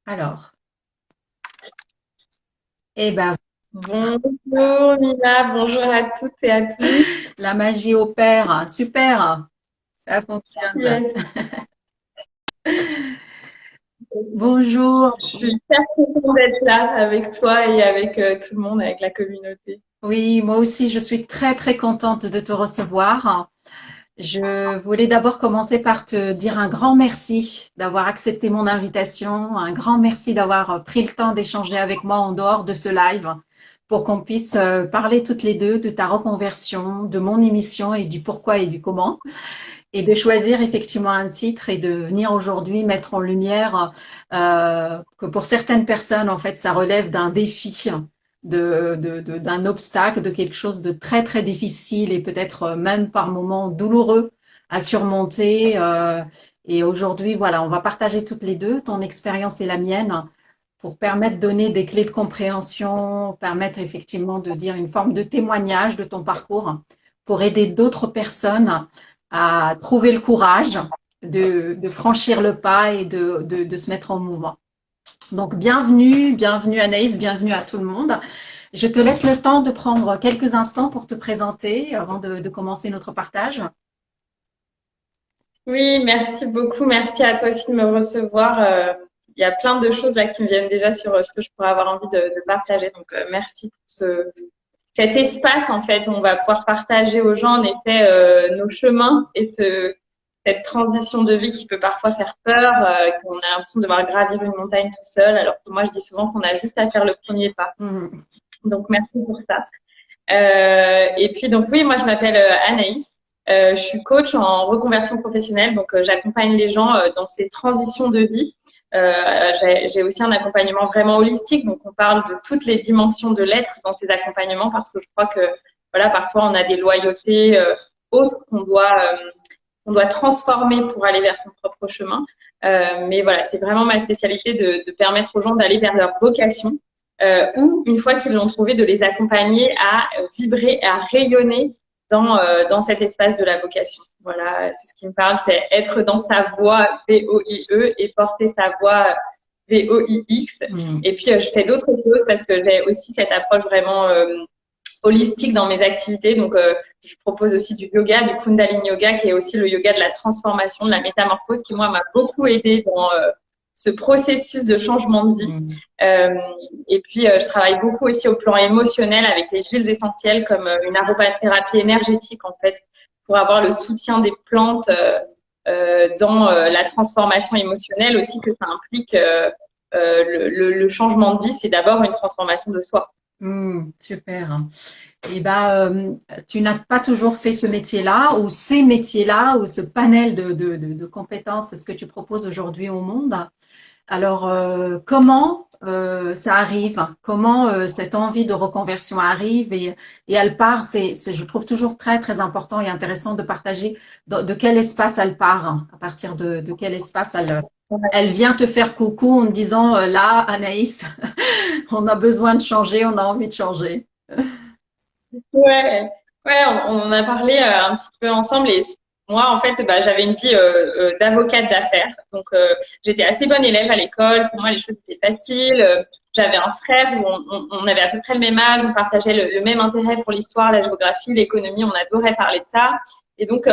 Alors, eh ben, Bonjour Mila, bonjour à toutes et à tous. la magie opère. Super, ça fonctionne. Yes. Bonjour. Je suis très contente d'être là avec toi et avec tout le monde, avec la communauté. Oui, moi aussi, je suis très, très contente de te recevoir. Je voulais d'abord commencer par te dire un grand merci d'avoir accepté mon invitation, un grand merci d'avoir pris le temps d'échanger avec moi en dehors de ce live pour qu'on puisse parler toutes les deux de ta reconversion, de mon émission et du pourquoi et du comment. Et de choisir effectivement un titre et de venir aujourd'hui mettre en lumière que pour certaines personnes, en fait, ça relève d'un défi, d'un obstacle, de quelque chose de très, très difficile et peut-être même par moments douloureux à surmonter. Et aujourd'hui, voilà, on va partager toutes les deux, ton expérience et la mienne, pour permettre de donner des clés de compréhension, permettre effectivement de dire une forme de témoignage de ton parcours pour aider d'autres personnes à trouver le courage de franchir le pas et de se mettre en mouvement. Donc, bienvenue, bienvenue Anaïs, bienvenue à tout le monde. Je te laisse le temps de prendre quelques instants pour te présenter avant de commencer notre partage. Oui, merci beaucoup. Merci à toi aussi de me recevoir. Il y a plein de choses là qui me viennent déjà sur ce que je pourrais avoir envie de partager. Donc, merci pour cet espace en fait où on va pouvoir partager aux gens en effet nos chemins et cette transition de vie qui peut parfois faire peur, qu'on a l'impression de devoir gravir une montagne tout seul, alors que moi je dis souvent qu'on a juste à faire le premier pas. Mmh. Donc merci pour ça. Et puis donc oui, moi je m'appelle Anaïs. Je suis coach en reconversion professionnelle, donc j'accompagne les gens dans ces transitions de vie. J'ai aussi un accompagnement vraiment holistique, donc on parle de toutes les dimensions de l'être dans ces accompagnements parce que je crois que voilà, parfois on a des loyautés autres qu'on doit transformer pour aller vers son propre chemin. Mais voilà, c'est vraiment ma spécialité de permettre aux gens d'aller vers leur vocation ou une fois qu'ils l'ont trouvé, de les accompagner à vibrer, à rayonner dans cet espace de la vocation. Voilà, c'est ce qui me parle, c'est être dans sa voie VOIE et porter sa voix VOIX. Mmh. Et puis, je fais d'autres choses parce que j'ai aussi cette approche vraiment holistique dans mes activités. Donc, je propose aussi du yoga, du Kundalini Yoga, qui est aussi le yoga de la transformation, de la métamorphose, qui moi m'a beaucoup aidé dans ce processus de changement de vie. Mmh. Euh, et puis, je travaille beaucoup aussi au plan émotionnel avec les huiles essentielles comme une aromathérapie énergétique en fait, pour avoir le soutien des plantes dans la transformation émotionnelle aussi que ça implique. Le changement de vie, c'est d'abord une transformation de soi. Super. Et ben, tu n'as pas toujours fait ce métier-là ou ces métiers-là ou ce panel de compétences, ce que tu proposes aujourd'hui au monde. Alors, comment ça arrive? Comment cette envie de reconversion arrive et elle part? Je trouve toujours très, très important et intéressant de partager de quel espace elle part, hein, à partir de quel espace elle vient te faire coucou en te disant, là, Anaïs, on a besoin de changer, on a envie de changer. Ouais, ouais, on en a parlé un petit peu ensemble et moi, en fait, bah, j'avais une vie d'avocate d'affaires. Donc, j'étais assez bonne élève à l'école. Pour moi, les choses étaient faciles. J'avais un frère où on avait à peu près le même âge. On partageait le même intérêt pour l'histoire, la géographie, l'économie. On adorait parler de ça. Et donc,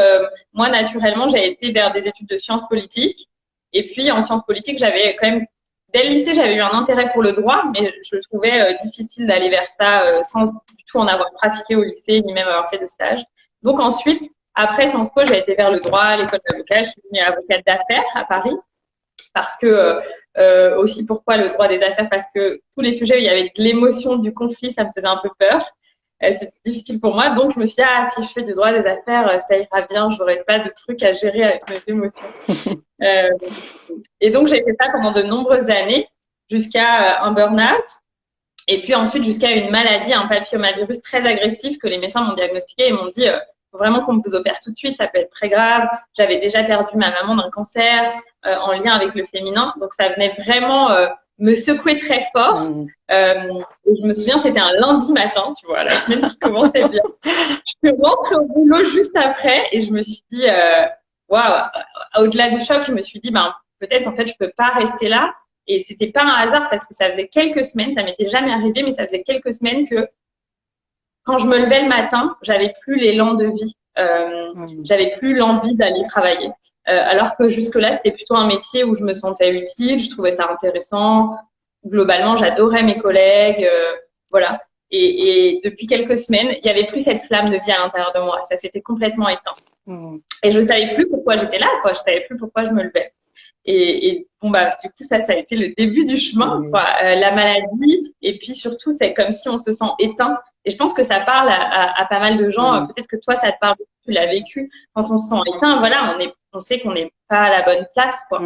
moi, naturellement, j'ai été vers des études de sciences politiques. Et puis, en sciences politiques, j'avais quand même dès le lycée, j'avais eu un intérêt pour le droit, mais je trouvais difficile d'aller vers ça sans du tout en avoir pratiqué au lycée, ni même avoir fait de stage. Donc ensuite, après Sciences Po, j'ai été vers le droit, l'école d'avocat. Je suis devenue avocate d'affaires à Paris parce que aussi pourquoi le droit des affaires, parce que tous les sujets où il y avait de l'émotion, du conflit, ça me faisait un peu peur. C'était difficile pour moi, donc je me suis dit, ah, si je fais du droit des affaires, ça ira bien, j'aurai pas de trucs à gérer avec mes émotions. Euh, et donc, j'ai fait ça pendant de nombreuses années, jusqu'à un burn-out, et puis ensuite jusqu'à une maladie, un papillomavirus très agressif que les médecins m'ont diagnostiqué et m'ont dit faut vraiment qu'on vous opère tout de suite, ça peut être très grave. J'avais déjà perdu ma maman d'un cancer en lien avec le féminin, donc ça venait vraiment me secouer très fort. Mm. Et je me souviens, c'était un lundi matin, tu vois, la semaine qui commençait bien. Je rentre au boulot juste après et je me suis dit waouh, au-delà du choc, je me suis dit ben peut-être en fait je peux pas rester là Et c'était pas un hasard parce que ça faisait quelques semaines, ça m'était jamais arrivé, mais ça faisait quelques semaines que quand je me levais le matin, j'avais plus l'élan de vie. J'avais plus l'envie d'aller travailler. Alors que jusque-là, c'était plutôt un métier où je me sentais utile, je trouvais ça intéressant. Globalement, j'adorais mes collègues, voilà. Et depuis quelques semaines, il y avait plus cette flamme de vie à l'intérieur de moi. Ça s'était complètement éteint. Et je savais plus pourquoi j'étais là, quoi. Je savais plus pourquoi je me levais. Et bon, bah, du coup, ça a été le début du chemin, quoi. La maladie. Et puis surtout, c'est comme si on se sent éteint. Et je pense que ça parle à pas mal de gens. Peut-être que toi, ça te parle, tu l'as vécu. Quand on se sent éteint, voilà, on sait qu'on n'est pas à la bonne place, quoi.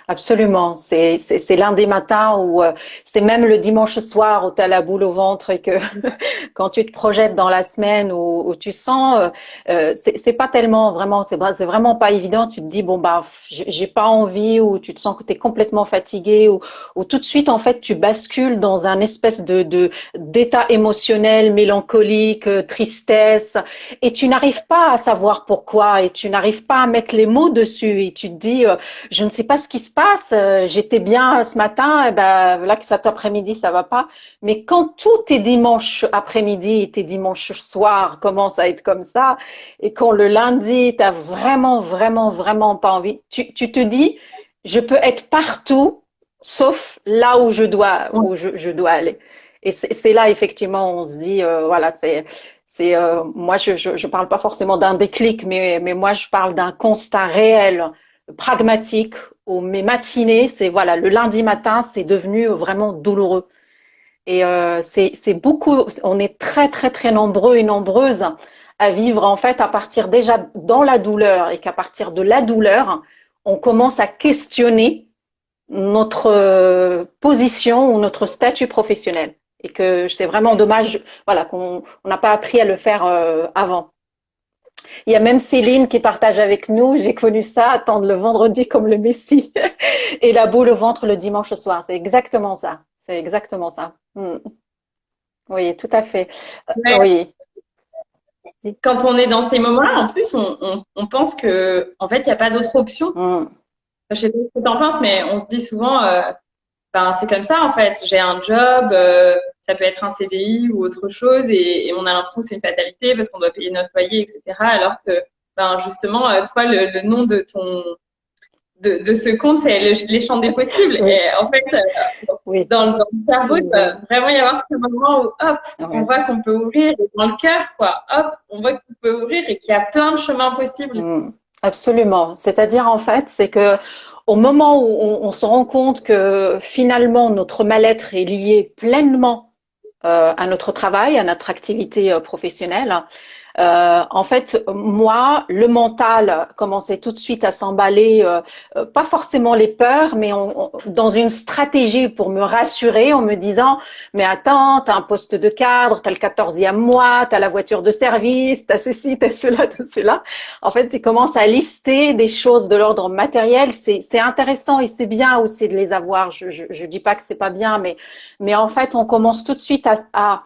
Absolument. C'est l'un des matins où c'est même le dimanche soir où tu as la boule au ventre et que quand tu te projettes dans la semaine où tu sens, c'est pas tellement vraiment, c'est vraiment pas évident. Tu te dis bon bah j'ai pas envie, ou tu te sens que tu es complètement fatigué, ou tout de suite en fait tu bascules dans un espèce d'état émotionnel mélancolique, tristesse, et tu n'arrives pas à savoir pourquoi, et tu n'arrives pas à mettre les mots dessus, et tu te dis je ne sais pas ce qui se passe, j'étais bien ce matin, et ben là que cet après-midi ça va pas. Mais quand tous tes dimanches après-midi et tes dimanches soirs commencent à être comme ça, et quand le lundi t'as vraiment pas envie, tu te dis je peux être partout sauf là où je dois aller. Et c'est là effectivement on se dit voilà, moi je parle pas forcément d'un déclic, mais moi je parle d'un constat réel, pragmatique, où mes matinées, c'est voilà, le lundi matin, c'est devenu vraiment douloureux. Et c'est beaucoup, on est très nombreux et nombreuses à vivre en fait à partir déjà dans la douleur, et qu'à partir de la douleur, on commence à questionner notre position ou notre statut professionnel. Et que c'est vraiment dommage, voilà, qu'on n'a pas appris à le faire avant. Il y a même Céline qui partage avec nous, j'ai connu ça, attendre le vendredi comme le Messie et la boule au ventre le dimanche soir. C'est exactement ça. C'est exactement ça. Oui, tout à fait. Ouais. Oui. Quand on est dans ces moments-là, en plus, on pense que, en fait, il n'y a pas d'autre option. Je sais pas ce que tu en penses, mais on se dit souvent, ben, c'est comme ça, en fait. J'ai un job, ça peut être un CDI ou autre chose, et on a l'impression que c'est une fatalité parce qu'on doit payer notre loyer, etc. Alors que, ben, justement, toi, le nom de de ce compte, c'est les champs des possibles. Oui. Et en fait, dans le cerveau, il va vraiment y avoir ce moment où, hop, on voit qu'on peut ouvrir, et dans le cœur, quoi, hop, on voit qu'on peut ouvrir et qu'il y a plein de chemins possibles. Absolument. C'est-à-dire, en fait, c'est que au moment où on se rend compte que finalement notre mal-être est lié pleinement à notre travail, à notre activité professionnelle, en fait, moi, le mental commençait tout de suite à s'emballer, pas forcément les peurs, mais dans une stratégie pour me rassurer en me disant « Mais attends, t'as un poste de cadre, t'as le 14e mois, t'as la voiture de service, t'as ceci, t'as cela, t'as cela. » En fait, tu commences à lister des choses de l'ordre matériel. C'est intéressant et c'est bien aussi de les avoir. Je dis pas que c'est pas bien, mais en fait, on commence tout de suite à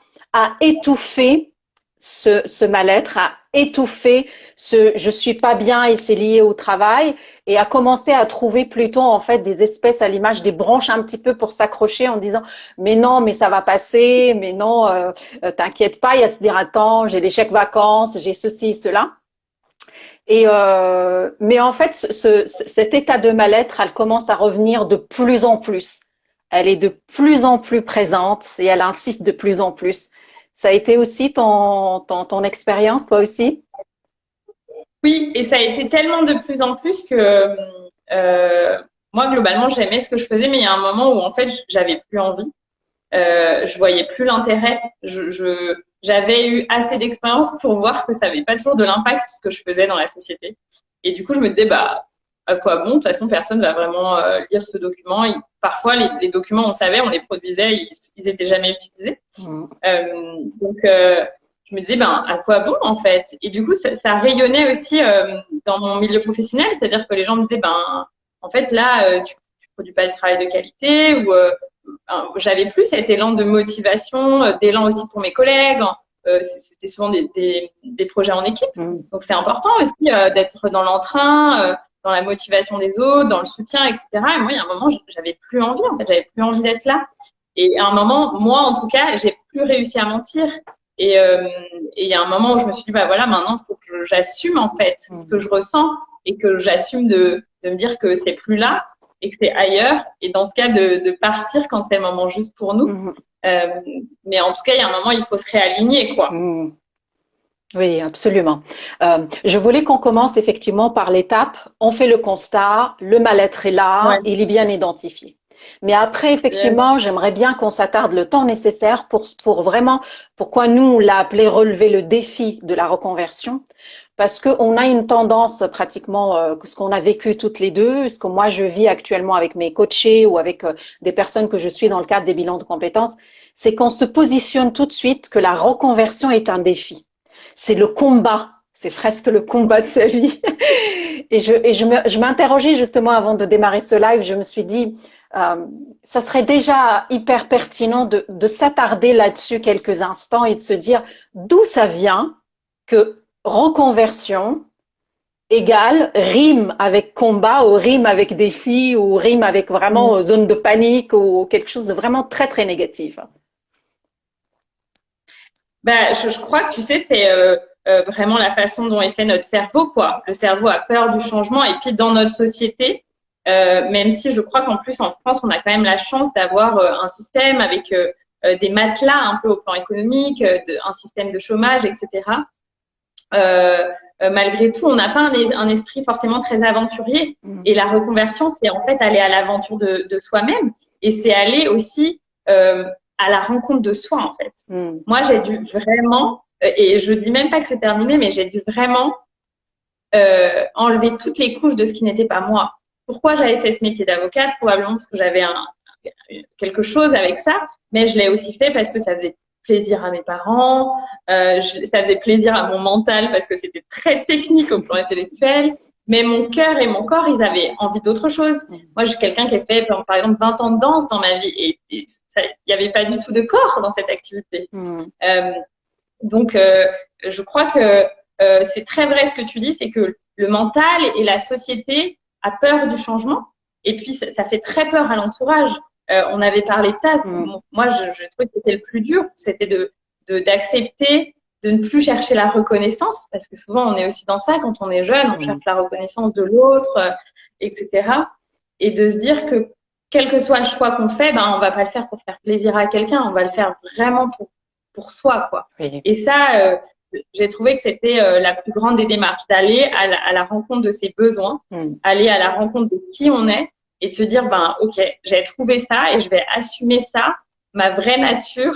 étouffer ce mal-être, à étouffer ce je suis pas bien et c'est lié au travail, et à commencer à trouver plutôt en fait des espèces à l'image des branches un petit peu pour s'accrocher en disant mais non, mais ça va passer, mais non, t'inquiète pas, il y a se dire attends, j'ai les chèques vacances, j'ai ceci et cela. Et mais en fait cet état de mal-être, elle commence à revenir de plus en plus. Elle est de plus en plus présente et elle insiste de plus en plus. Ça a été aussi ton expérience, toi aussi? Oui, et ça a été tellement de plus en plus que moi, globalement, j'aimais ce que je faisais, mais il y a un moment où, en fait, j'avais plus envie. Je voyais plus l'intérêt. J'avais eu assez d'expérience pour voir que ça n'avait pas toujours de l'impact ce que je faisais dans la société. Et du coup, je me disais, bah, à quoi bon? De toute façon, personne va vraiment lire ce document. Parfois, les documents, on savait, on les produisait, ils étaient jamais utilisés. Donc, je me disais, ben, à quoi bon, en fait? Et du coup, ça rayonnait aussi dans mon milieu professionnel, c'est-à-dire que les gens me disaient, ben, en fait, là, tu produis pas du travail de qualité, ou j'avais plus cet élan de motivation, d'élan aussi pour mes collègues. C'était souvent des projets en équipe. Donc, c'est important aussi d'être dans l'entrain, dans la motivation des autres, dans le soutien, etc. Et moi, il y a un moment, j'avais plus envie, en fait, j'avais plus envie d'être là. Et à un moment, moi, en tout cas, j'ai plus réussi à mentir. Et il y a un moment où je me suis dit, bah voilà, maintenant, il faut que j'assume, en fait, ce que je ressens et que j'assume de me dire que c'est plus là et que c'est ailleurs. Et dans ce cas, de partir quand c'est le moment juste pour nous. Mais en tout cas, il y a un moment, il faut se réaligner, quoi. Oui, absolument. Je voulais qu'on commence effectivement par l'étape, on fait le constat, le mal-être est là, Ouais. il est bien identifié. Mais après, effectivement, j'aimerais bien qu'on s'attarde le temps nécessaire pour vraiment, pourquoi nous, on l'a appelé relever le défi de la reconversion. Parce qu'on a une tendance pratiquement, ce qu'on a vécu toutes les deux, ce que moi je vis actuellement avec mes coachés ou avec des personnes que je suis dans le cadre des bilans de compétences, c'est qu'on se positionne tout de suite que la reconversion est un défi. C'est le combat, c'est presque le combat de sa vie. Et je m'interrogeais justement avant de démarrer ce live, je me suis dit, ça serait déjà hyper pertinent de s'attarder là-dessus quelques instants et de se dire d'où ça vient que reconversion égale rime avec combat ou rime avec défi ou rime avec vraiment zone de panique ou quelque chose de vraiment très très négatif. Bah, je crois que tu sais, c'est vraiment la façon dont est fait notre cerveau, quoi. Le cerveau a peur du changement et puis dans notre société, même si je crois qu'en plus en France, on a quand même la chance d'avoir un système avec des matelas un peu au plan économique, un système de chômage, etc. Malgré tout, on n'a pas un esprit forcément très aventurier. Et la reconversion, c'est en fait aller à l'aventure de soi-même et c'est aller aussi à la rencontre de soi, en fait. Moi, j'ai dû vraiment, et je dis même pas que c'est terminé, mais j'ai dû vraiment enlever toutes les couches de ce qui n'était pas moi. Pourquoi j'avais fait ce métier d'avocate? Probablement parce que j'avais quelque chose avec ça, mais je l'ai aussi fait parce que ça faisait plaisir à mes parents, ça faisait plaisir à mon mental parce que c'était très technique au plan intellectuel, mais mon cœur et mon corps, ils avaient envie d'autre chose. Moi, je suis quelqu'un qui a fait, par exemple, 20 ans de danse dans ma vie et il n'y avait pas du tout de corps dans cette activité. Donc, je crois que c'est très vrai ce que tu dis, c'est que le mental et la société a peur du changement et puis ça fait très peur à l'entourage. On avait parlé de ça. Moi, je trouvais que c'était le plus dur, c'était d'accepter de ne plus chercher la reconnaissance, parce que souvent on est aussi dans ça quand on est jeune, on cherche la reconnaissance de l'autre, etc. Et de se dire que quel que soit le choix qu'on fait, ben on va pas le faire pour faire plaisir à quelqu'un, on va le faire vraiment pour soi, quoi. Oui. Et ça, j'ai trouvé que c'était la plus grande des démarches, d'aller à la rencontre de ses besoins, aller à la rencontre de qui on est. Et de se dire, ben, ok, j'ai trouvé ça et je vais assumer ça, ma vraie nature,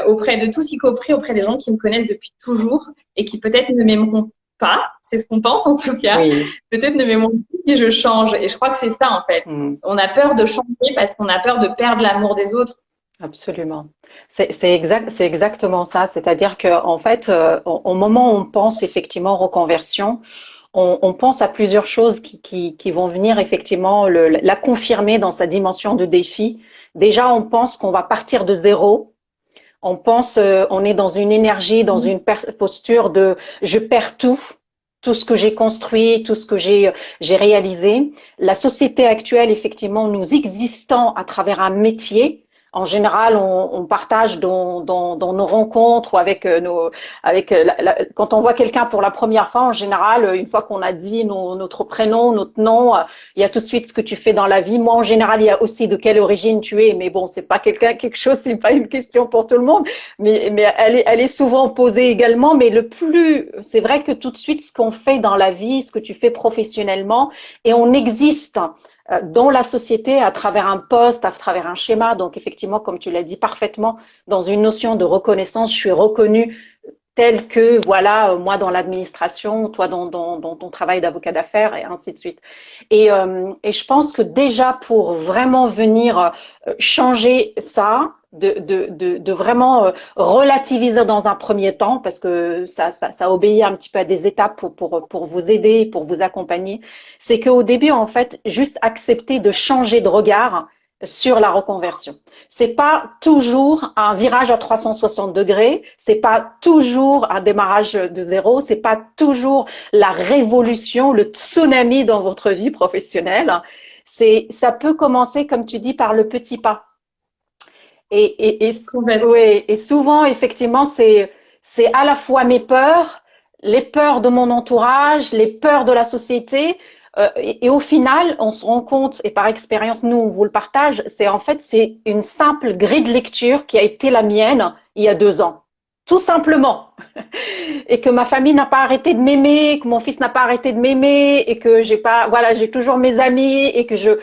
auprès de tous, y compris auprès des gens qui me connaissent depuis toujours et qui peut-être ne m'aimeront pas, c'est ce qu'on pense en tout cas, peut-être ne m'aimeront pas si je change. Et je crois que c'est ça en fait. On a peur de changer parce qu'on a peur de perdre l'amour des autres. Absolument. C'est exactement ça. C'est-à-dire qu'en fait, au moment où on pense effectivement reconversion, on pense à plusieurs choses qui vont venir effectivement la confirmer dans sa dimension de défi. Déjà, on pense qu'on va partir de zéro. On pense, on est dans une énergie, dans une posture de je perds tout ce que j'ai construit, tout ce que j'ai réalisé. La société actuelle, effectivement, nous existons à travers un métier. En général, on partage dans nos rencontres ou avec quand on voit quelqu'un pour la première fois, en général, une fois qu'on a dit notre prénom, notre nom, il y a tout de suite ce que tu fais dans la vie. Moi, en général, il y a aussi de quelle origine tu es. Mais bon, c'est pas quelque chose, c'est pas une question pour tout le monde. Mais elle est souvent posée également. Mais c'est vrai que tout de suite, ce qu'on fait dans la vie, ce que tu fais professionnellement, et on existe dans la société à travers un poste, à travers un schéma. Donc effectivement, comme tu l'as dit parfaitement, dans une notion de reconnaissance, je suis reconnue telle que, voilà, moi dans l'administration, toi dans ton travail d'avocat d'affaires et ainsi de suite. Et je pense que déjà pour vraiment venir changer ça, de vraiment relativiser dans un premier temps, parce que ça obéit un petit peu à des étapes pour vous aider, pour vous accompagner, c'est qu'au début, en fait, juste accepter de changer de regard sur la reconversion. C'est pas toujours un virage à 360 degrés, c'est pas toujours un démarrage de zéro, c'est pas toujours la révolution, le tsunami dans votre vie professionnelle. Ça peut commencer, comme tu dis, par le petit pas. Oui, et souvent, effectivement, c'est à la fois mes peurs, les peurs de mon entourage, les peurs de la société. Et au final, on se rend compte, et par expérience, nous, on vous le partage, c'est une simple grille de lecture qui a été la mienne il y a 2 ans. Tout simplement. Et que ma famille n'a pas arrêté de m'aimer, que mon fils n'a pas arrêté de m'aimer, et que j'ai toujours mes amis, et que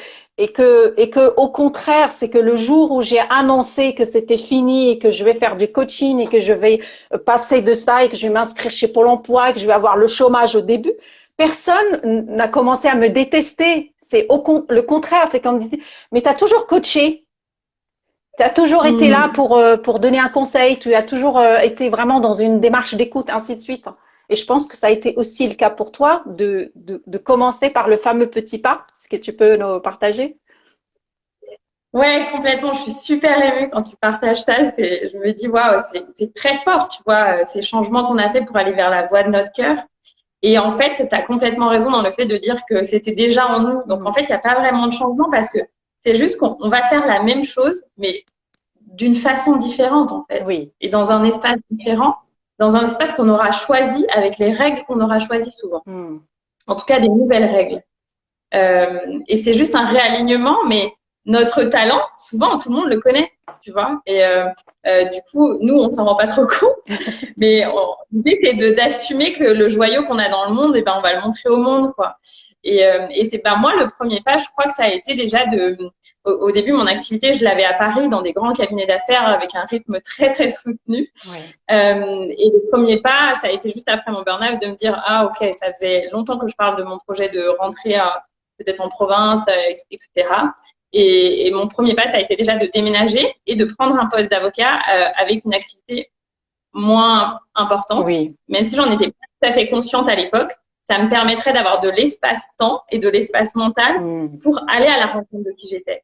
au contraire, c'est que le jour où j'ai annoncé que c'était fini et que je vais faire du coaching et que je vais passer de ça et que je vais m'inscrire chez Pôle emploi et que je vais avoir le chômage au début, personne n'a commencé à me détester. C'est le contraire, c'est comme disait, mais tu as toujours coaché. Tu as toujours été là pour donner un conseil, tu as toujours été vraiment dans une démarche d'écoute, ainsi de suite. Et je pense que ça a été aussi le cas pour toi de commencer par le fameux petit pas. Est-ce que tu peux nous partager? Ouais, complètement. Je suis super émue quand tu partages ça. Je me dis, waouh, c'est très fort, tu vois, ces changements qu'on a fait pour aller vers la voie de notre cœur. Et en fait, tu as complètement raison dans le fait de dire que c'était déjà en nous. Donc, en fait, il n'y a pas vraiment de changement parce que c'est juste qu'on va faire la même chose, mais d'une façon différente, en fait. Oui. Et dans un espace différent, dans un espace qu'on aura choisi avec les règles qu'on aura choisies souvent. En tout cas, des nouvelles règles. Et c'est juste un réalignement, mais notre talent, souvent, tout le monde le connaît, tu vois. Et du coup, nous, on s'en rend pas trop compte. Mais l'idée, c'est d'assumer que le joyau qu'on a dans le monde, on va le montrer au monde, quoi. Et c'est moi, le premier pas, je crois que ça a été déjà au début, mon activité, je l'avais à Paris, dans des grands cabinets d'affaires, avec un rythme très, très soutenu. Ouais. Et le premier pas, ça a été juste après mon burn-out, de me dire, ah, ok, ça faisait longtemps que je parle de mon projet de rentrer peut-être en province, etc. Et mon premier pas, ça a été déjà de déménager et de prendre un poste d'avocat avec une activité moins importante. Oui. Même si j'en étais pas tout à fait consciente à l'époque, ça me permettrait d'avoir de l'espace-temps et de l'espace mental pour aller à la rencontre de qui j'étais.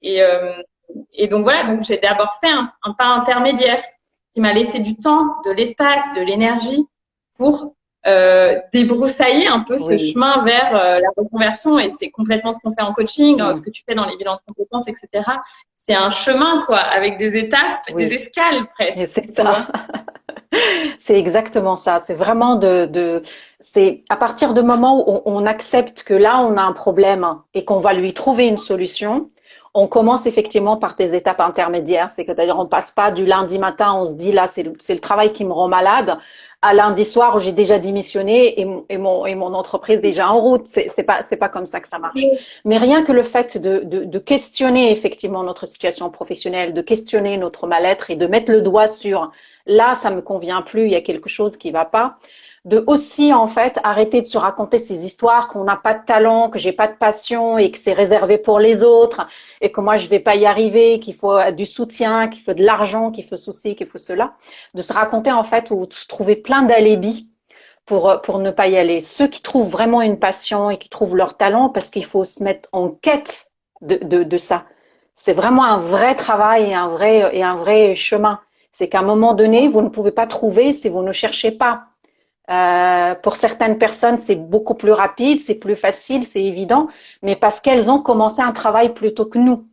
Et donc voilà, donc j'ai d'abord fait un pas intermédiaire qui m'a laissé du temps, de l'espace, de l'énergie pour débroussailler un peu ce chemin vers la reconversion. Et c'est complètement ce qu'on fait en coaching, ce que tu fais dans les bilans de compétences, etc. C'est un chemin, quoi, avec des étapes, des escales presque. C'est ça. C'est exactement ça. C'est vraiment c'est à partir du moment où on accepte que là, on a un problème et qu'on va lui trouver une solution. On commence effectivement par des étapes intermédiaires. C'est-à-dire, on passe pas du lundi matin, on se dit là, c'est le travail qui me rend malade, à lundi soir où j'ai déjà démissionné et mon entreprise déjà en route. C'est pas comme ça que ça marche. Mais rien que le fait de questionner effectivement notre situation professionnelle, de questionner notre mal-être et de mettre le doigt sur là, ça me convient plus, il y a quelque chose qui va pas. De aussi, en fait, arrêter de se raconter ces histoires qu'on n'a pas de talent, que j'ai pas de passion et que c'est réservé pour les autres et que moi, je vais pas y arriver, qu'il faut du soutien, qu'il faut de l'argent, qu'il faut ceci, qu'il faut cela. De se raconter, en fait, ou de se trouver plein d'alibis pour ne pas y aller. Ceux qui trouvent vraiment une passion et qui trouvent leur talent, parce qu'il faut se mettre en quête de ça. C'est vraiment un vrai travail et un vrai chemin. C'est qu'à un moment donné, vous ne pouvez pas trouver si vous ne cherchez pas. Pour certaines personnes, c'est beaucoup plus rapide, c'est plus facile, c'est évident, mais parce qu'elles ont commencé un travail plus tôt que nous.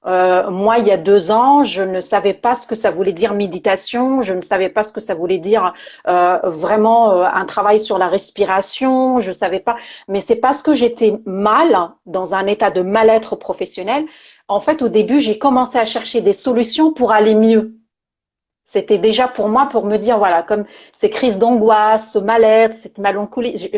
Moi, il y a 2 ans, je ne savais pas ce que ça voulait dire méditation, je ne savais pas ce que ça voulait dire vraiment un travail sur la respiration, je savais pas. Mais c'est parce que j'étais mal, dans un état de mal-être professionnel. En fait, au début, j'ai commencé à chercher des solutions pour aller mieux. C'était déjà pour moi pour me dire, voilà, comme ces crises d'angoisse, ce mal-être, cette mélancolie,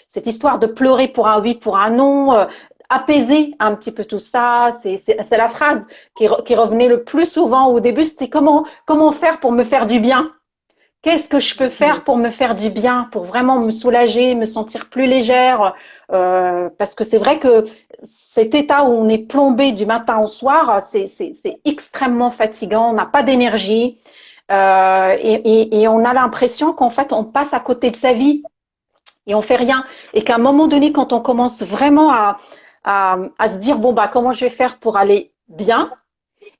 cette histoire de pleurer pour un oui, pour un non, apaiser un petit peu tout ça. C'est la phrase qui revenait le plus souvent au début, c'était comment faire pour me faire du bien? Qu'est-ce que je peux faire pour me faire du bien, pour vraiment me soulager, me sentir plus légère? Parce que c'est vrai que cet état où on est plombé du matin au soir, c'est extrêmement fatigant, on n'a pas d'énergie. Et on a l'impression qu'en fait, on passe à côté de sa vie et on fait rien. Et qu'à un moment donné, quand on commence vraiment à se dire, bon, bah, comment je vais faire pour aller bien?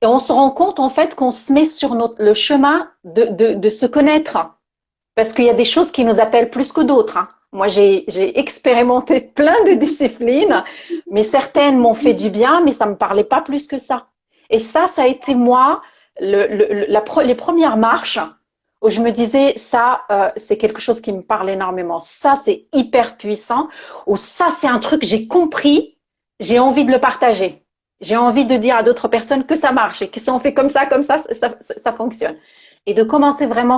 Et on se rend compte, en fait, qu'on se met sur le chemin de se connaître. Parce qu'il y a des choses qui nous appellent plus que d'autres, hein. Moi, j'ai expérimenté plein de disciplines, mais certaines m'ont fait du bien, mais ça me parlait pas plus que ça. Et ça a été moi, les premières marches où je me disais, ça, c'est quelque chose qui me parle énormément. Ça, c'est hyper puissant. Ou ça, c'est un truc que j'ai compris, j'ai envie de le partager. J'ai envie de dire à d'autres personnes que ça marche et que si on fait comme ça fonctionne. Et de commencer vraiment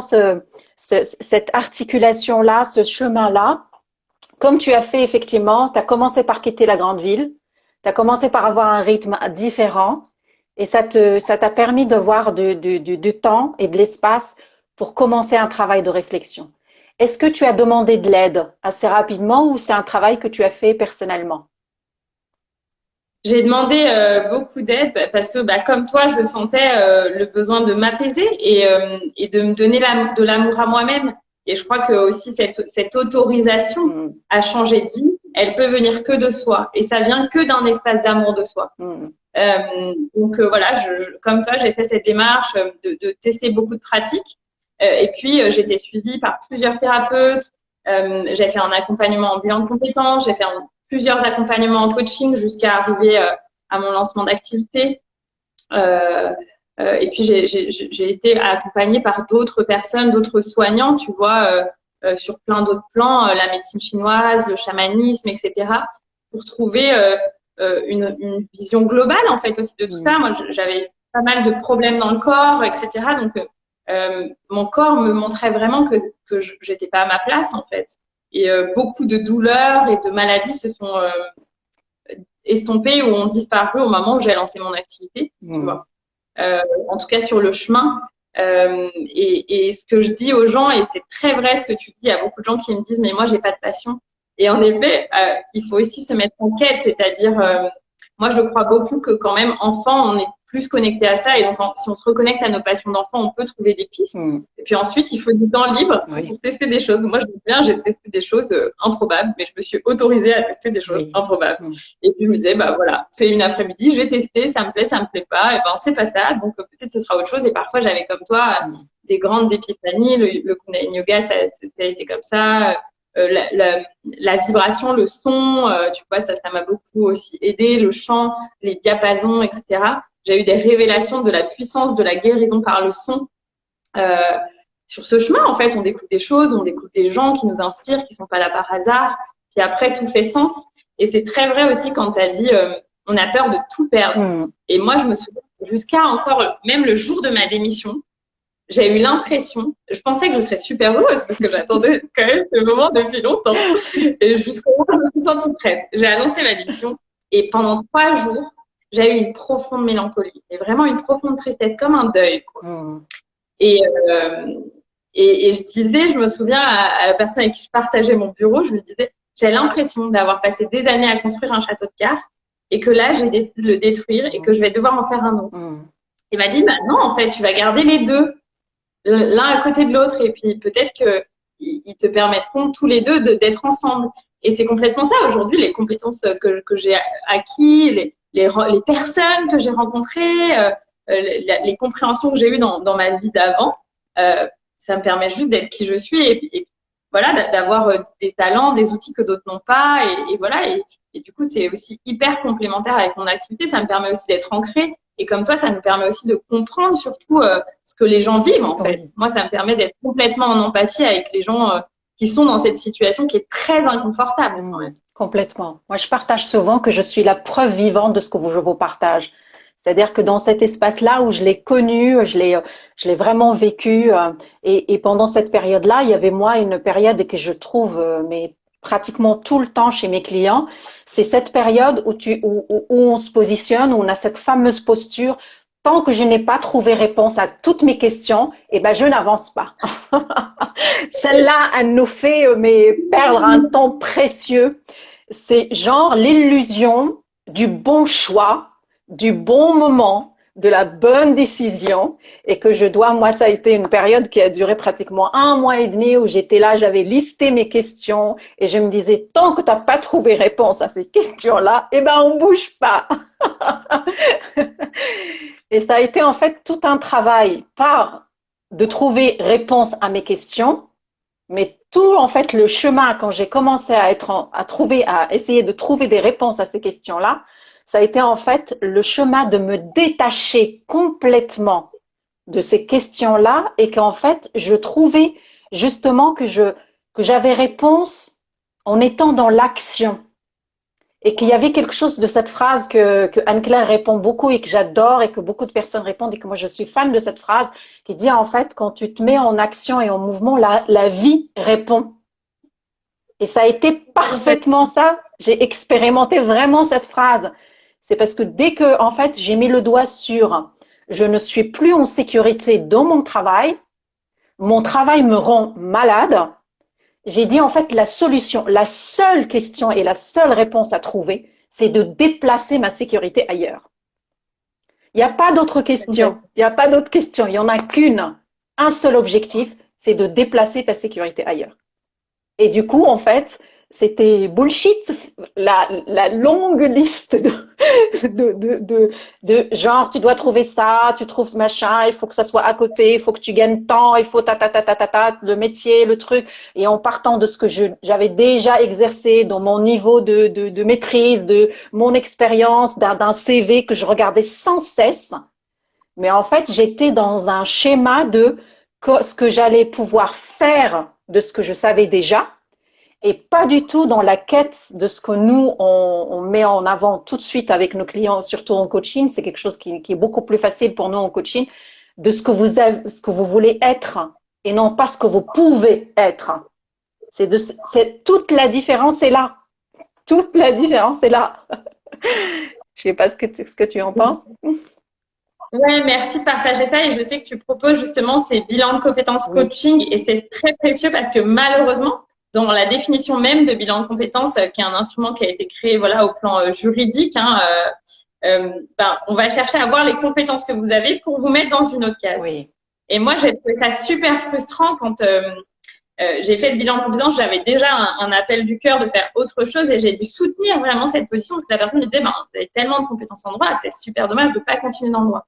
cette articulation-là, ce chemin-là, comme tu as fait effectivement, tu as commencé par quitter la grande ville, tu as commencé par avoir un rythme différent et ça t'a permis de voir du temps et de l'espace pour commencer un travail de réflexion. Est-ce que tu as demandé de l'aide assez rapidement ou c'est un travail que tu as fait personnellement? J'ai demandé beaucoup d'aide parce que, comme toi, je sentais le besoin de m'apaiser et de me donner de l'amour à moi-même. Et je crois que aussi cette autorisation à changer de vie, elle peut venir que de soi. Et ça vient que d'un espace d'amour de soi. Donc voilà, comme toi, j'ai fait cette démarche de tester beaucoup de pratiques. Et puis, j'ai été suivie par plusieurs thérapeutes. J'ai fait un accompagnement en bilan de compétences. J'ai fait plusieurs accompagnements en coaching jusqu'à arriver à mon lancement d'activité. Et puis, j'ai été accompagnée par d'autres personnes, d'autres soignants, tu vois, sur plein d'autres plans, la médecine chinoise, le chamanisme, etc., pour trouver une vision globale, en fait, aussi de tout ça. Moi, j'avais pas mal de problèmes dans le corps, etc. Donc, mon corps me montrait vraiment que j'étais pas à ma place, en fait. Et beaucoup de douleurs et de maladies se sont estompées ou ont disparu au moment où j'ai lancé mon activité, tu vois. En tout cas sur le chemin. Et ce que je dis aux gens, et c'est très vrai ce que tu dis, il y a beaucoup de gens qui me disent mais moi j'ai pas de passion. Et en effet, il faut aussi se mettre en quête, c'est-à-dire moi je crois beaucoup que quand même enfant on est plus connecté à ça et donc si on se reconnecte à nos passions d'enfant, on peut trouver des pistes. Et puis ensuite il faut du temps libre pour tester des choses. Moi j'ai testé des choses improbables, mais je me suis autorisée à tester des choses improbables. Et puis je me disais bah voilà, c'est une après-midi, j'ai testé, ça me plaît pas, et ben c'est pas ça, donc peut-être ce sera autre chose. Et parfois j'avais comme toi des grandes épiphanies, le Kundalini Yoga ça a été comme ça. La vibration, le son, tu vois, ça m'a beaucoup aussi aidé, le chant, les diapasons, etc. J'ai eu des révélations de la puissance de la guérison par le son. Sur ce chemin, en fait, on découvre des choses, on découvre des gens qui nous inspirent, qui sont pas là par hasard. Puis après, tout fait sens. Et c'est très vrai aussi quand tu as dit, on a peur de tout perdre. Et moi, je me souviens, jusqu'à encore, même le jour de ma démission, j'ai eu l'impression, je pensais que je serais super heureuse parce que j'attendais quand même ce moment depuis longtemps. Et jusqu'au moment où je me suis sentie prête. J'ai annoncé ma démission et pendant 3 jours, j'ai eu une profonde mélancolie et vraiment une profonde tristesse, comme un deuil, quoi. Et je disais, je me souviens à la personne avec qui je partageais mon bureau, je lui disais, j'ai l'impression d'avoir passé des années à construire un château de cartes et que là, j'ai décidé de le détruire et que je vais devoir en faire un autre. Il m'a dit, bah non, en fait, tu vas garder les deux, l'un à côté de l'autre, et puis peut-être que ils te permettront tous les deux d'être ensemble. Et c'est complètement ça. Aujourd'hui, les compétences que j'ai acquis, les personnes que j'ai rencontrées, les compréhensions que j'ai eues dans ma vie d'avant, ça me permet juste d'être qui je suis et voilà, d'avoir des talents, des outils que d'autres n'ont pas, et voilà. Et du coup, c'est aussi hyper complémentaire avec mon activité. Ça me permet aussi d'être ancrée. Et comme toi, ça me permet aussi de comprendre surtout ce que les gens vivent, en fait. Moi, ça me permet d'être complètement en empathie avec les gens qui sont dans cette situation qui est très inconfortable. Complètement. Moi, je partage souvent que je suis la preuve vivante de ce que je vous partage. C'est-à-dire que dans cet espace-là où je l'ai connu, je l'ai vraiment vécu, et pendant cette période-là, il y avait moi une période que je trouve mais pratiquement tout le temps chez mes clients, c'est cette période où on se positionne, où on a cette fameuse posture. Tant que je n'ai pas trouvé réponse à toutes mes questions, eh ben je n'avance pas. Celle-là, elle nous fait perdre un temps précieux. C'est genre l'illusion du bon choix, du bon moment, de la bonne décision et que je dois, moi, ça a été une période qui a duré pratiquement 1 mois et demi où j'étais là, j'avais listé mes questions et je me disais, tant que tu n'as pas trouvé réponse à ces questions-là, eh ben, on bouge pas. Et ça a été en fait tout un travail, pas de trouver réponse à mes questions, mais tout en fait le chemin quand j'ai commencé à essayer de trouver des réponses à ces questions-là, ça a été en fait le chemin de me détacher complètement de ces questions-là et qu'en fait je trouvais justement que j'avais réponse en étant dans l'action. Et qu'il y avait quelque chose de cette phrase que Anne-Claire répond beaucoup et que j'adore et que beaucoup de personnes répondent et que moi je suis fan de cette phrase qui dit en fait quand tu te mets en action et en mouvement, la vie répond. Et ça a été parfaitement ça. J'ai expérimenté vraiment cette phrase. C'est parce que dès que en fait j'ai mis le doigt sur je ne suis plus en sécurité dans mon travail me rend malade. J'ai dit en fait la solution, la seule question et la seule réponse à trouver, c'est de déplacer ma sécurité ailleurs. Il n'y a pas d'autre question. Il n'y a pas d'autre question. Il n'y en a qu'une. Un seul objectif, c'est de déplacer ta sécurité ailleurs. Et du coup, en fait, c'était bullshit, la longue liste de genre, tu dois trouver ça, tu trouves machin, il faut que ça soit à côté, il faut que tu gagnes temps, il faut le métier, le truc. Et en partant de ce que j'avais déjà exercé dans mon niveau de maîtrise, de mon expérience, d'un CV que je regardais sans cesse. Mais en fait, j'étais dans un schéma de ce que j'allais pouvoir faire de ce que je savais déjà. Et pas du tout dans la quête de ce que nous, on met en avant tout de suite avec nos clients, surtout en coaching. C'est quelque chose qui est beaucoup plus facile pour nous en coaching, de ce que vous voulez être et non pas ce que vous pouvez être. Toute la différence est là. Toute la différence est là. Je sais pas ce que tu en penses. Ouais, merci de partager ça et je sais que tu proposes justement ces bilans de compétences coaching et c'est très précieux parce que malheureusement, dans la définition même de bilan de compétences, qui est un instrument qui a été créé voilà au plan juridique, on va chercher à voir les compétences que vous avez pour vous mettre dans une autre case. Oui. Et moi, j'ai trouvé ça super frustrant quand j'ai fait le bilan de compétences. J'avais déjà un appel du cœur de faire autre chose et j'ai dû soutenir vraiment cette position parce que la personne me disait, vous avez tellement de compétences en droit, c'est super dommage de ne pas continuer dans le droit.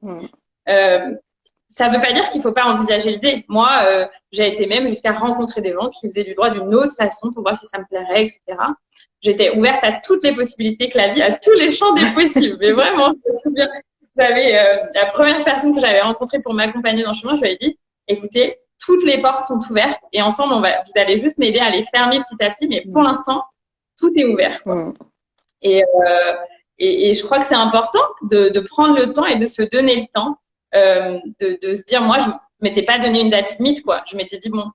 Ça ne veut pas dire qu'il ne faut pas envisager l'idée. Moi, j'ai été même jusqu'à rencontrer des gens qui faisaient du droit d'une autre façon pour voir si ça me plairait, etc. J'étais ouverte à toutes les possibilités que la vie, à tous les champs des possibles. Mais vraiment, j'avais la première personne que j'avais rencontrée pour m'accompagner dans le chemin, je lui ai dit, écoutez, toutes les portes sont ouvertes et ensemble, vous allez juste m'aider à les fermer petit à petit. Mais pour l'instant, tout est ouvert. Et je crois que c'est important de prendre le temps et de se donner le temps. De se dire, moi, je m'étais pas donné une date limite, quoi. Je m'étais dit, bon,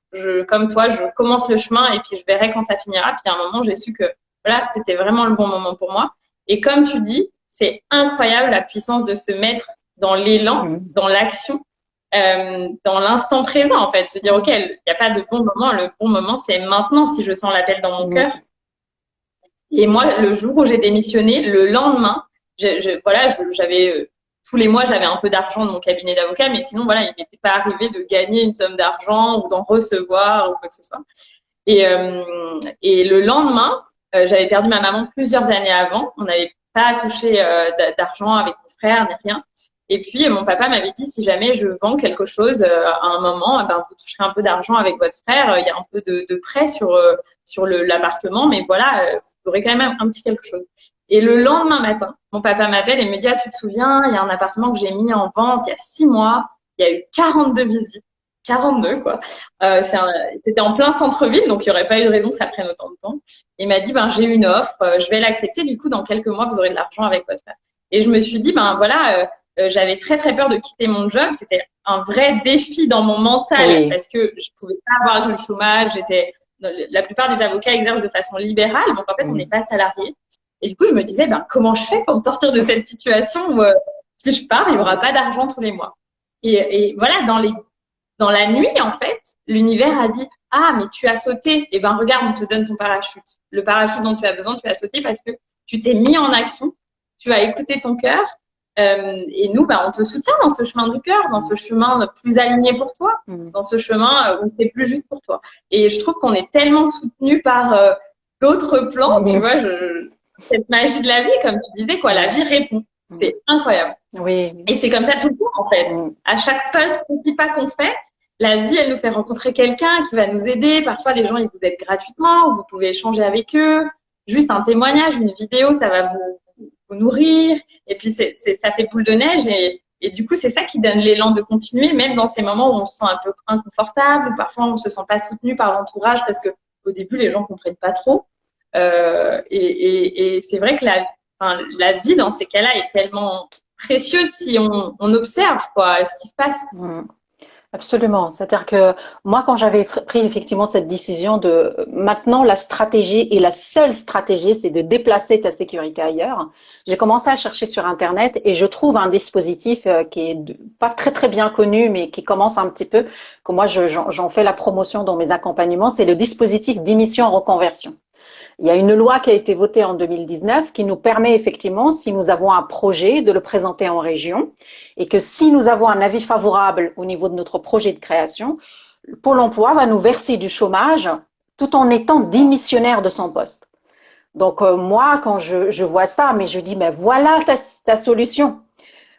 comme toi, je commence le chemin et puis je verrai quand ça finira. Puis à un moment, j'ai su que, voilà, c'était vraiment le bon moment pour moi. Et comme tu dis, c'est incroyable la puissance de se mettre dans l'élan, dans l'action, dans l'instant présent, en fait. Se dire, OK, il n'y a pas de bon moment. Le bon moment, c'est maintenant si je sens l'appel dans mon cœur. Et moi, le jour où j'ai démissionné, le lendemain, j'avais tous les mois, j'avais un peu d'argent de mon cabinet d'avocat, mais sinon, voilà, il m'était pas arrivé de gagner une somme d'argent ou d'en recevoir ou quoi que ce soit. Et le lendemain, j'avais perdu ma maman plusieurs années avant. On n'avait pas touché d'argent avec mon frère ni rien. Et puis, mon papa m'avait dit, si jamais je vends quelque chose à un moment, vous toucherez un peu d'argent avec votre frère. Il y a un peu de prêt sur l'appartement, mais voilà, vous aurez quand même un petit quelque chose. Et le lendemain matin, mon papa m'appelle et me dit, ah, tu te souviens, il y a un appartement que j'ai mis en vente il y a 6 mois. Il y a eu 42 visites. 42, quoi. C'était en plein centre-ville, donc il n'y aurait pas eu de raison que ça prenne autant de temps. Il m'a dit, j'ai une offre, je vais l'accepter. Du coup, dans quelques mois, vous aurez de l'argent avec votre frère. Et je me suis dit, voilà, j'avais très, très peur de quitter mon job. C'était un vrai défi dans mon mental parce que je pouvais pas avoir du chômage. La plupart des avocats exercent de façon libérale, donc en fait, on n'est pas salarié. Et du coup, je me disais, comment je fais pour me sortir de cette situation où si je pars, il n'y aura pas d'argent tous les mois. Et voilà, dans la nuit, en fait, l'univers a dit, ah, mais tu as sauté. Eh ben, regarde, on te donne ton parachute. Le parachute dont tu as besoin, tu as sauté parce que tu t'es mis en action, tu as écouté ton cœur, Et nous, on te soutient dans ce chemin du cœur, dans ce chemin plus aligné pour toi, dans ce chemin où c'est plus juste pour toi. Et je trouve qu'on est tellement soutenu par d'autres plans, tu vois, cette magie de la vie, comme tu disais, quoi, la vie répond. C'est incroyable. Oui. Et c'est comme ça tout le temps, en fait. À chaque petit pas qu'on fait, la vie, elle nous fait rencontrer quelqu'un qui va nous aider. Parfois, les gens, ils vous aident gratuitement, vous pouvez échanger avec eux. Juste un témoignage, une vidéo, ça va vous nourrir. Et puis, ça fait boule de neige. Et du coup, c'est ça qui donne l'élan de continuer, même dans ces moments où on se sent un peu inconfortable, ou parfois on se sent pas soutenu par l'entourage parce que au début, les gens comprennent pas trop. Et c'est vrai que la vie dans ces cas-là est tellement précieuse si on observe quoi, ce qui se passe. Absolument. C'est-à-dire que moi, quand j'avais pris effectivement cette décision de maintenant la stratégie et la seule stratégie, c'est de déplacer ta sécurité ailleurs, j'ai commencé à chercher sur Internet et je trouve un dispositif qui est pas très très bien connu, mais qui commence un petit peu, que moi j'en fais la promotion dans mes accompagnements, c'est le dispositif d'émission reconversion. Il y a une loi qui a été votée en 2019 qui nous permet effectivement, si nous avons un projet, de le présenter en région et que si nous avons un avis favorable au niveau de notre projet de création, Pôle emploi va nous verser du chômage tout en étant démissionnaire de son poste. Donc moi, quand je vois ça, mais je dis, mais voilà ta solution.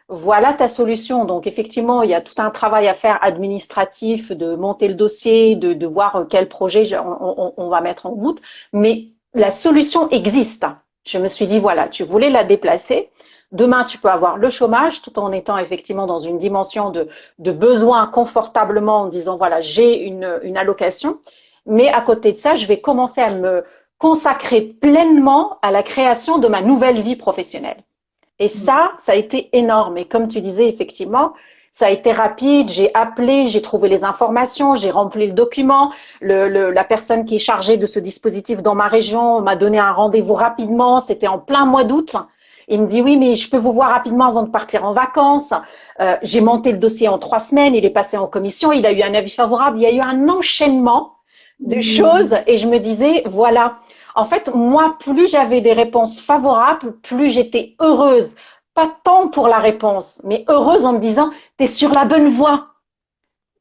Voilà ta solution. Donc effectivement, il y a tout un travail à faire administratif, de monter le dossier, de voir quel projet on va mettre en route. Mais la solution existe. Je me suis dit, voilà, tu voulais la déplacer. Demain, tu peux avoir le chômage tout en étant effectivement dans une dimension de besoin confortablement en disant, voilà, j'ai une allocation. Mais à côté de ça, je vais commencer à me consacrer pleinement à la création de ma nouvelle vie professionnelle. Et ça a été énorme. Et comme tu disais, effectivement, ça a été rapide. J'ai appelé, j'ai trouvé les informations, j'ai rempli le document. La personne qui est chargée de ce dispositif dans ma région m'a donné un rendez-vous rapidement. C'était en plein mois d'août. Il me dit, oui, mais je peux vous voir rapidement avant de partir en vacances. J'ai monté le dossier en 3 semaines. Il est passé en commission. Il a eu un avis favorable. Il y a eu un enchaînement de choses. Et je me disais, voilà. En fait, moi, plus j'avais des réponses favorables, plus j'étais heureuse. Pas tant pour la réponse, mais heureuse en me disant, t'es sur la bonne voie.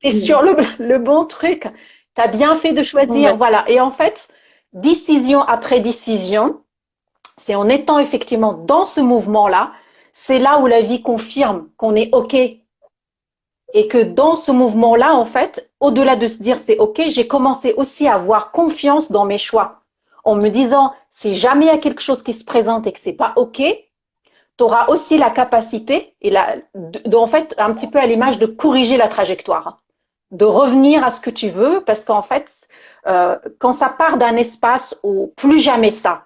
T'es sur le bon truc. T'as bien fait de choisir. Voilà. Et en fait, décision après décision, c'est en étant effectivement dans ce mouvement-là, c'est là où la vie confirme qu'on est OK. Et que dans ce mouvement-là, en fait, au-delà de se dire c'est OK, j'ai commencé aussi à avoir confiance dans mes choix. En me disant, si jamais il y a quelque chose qui se présente et que c'est pas OK, tu auras aussi la capacité, et en fait, un petit peu à l'image de corriger la trajectoire, de revenir à ce que tu veux, parce qu'en fait, quand ça part d'un espace où plus jamais ça,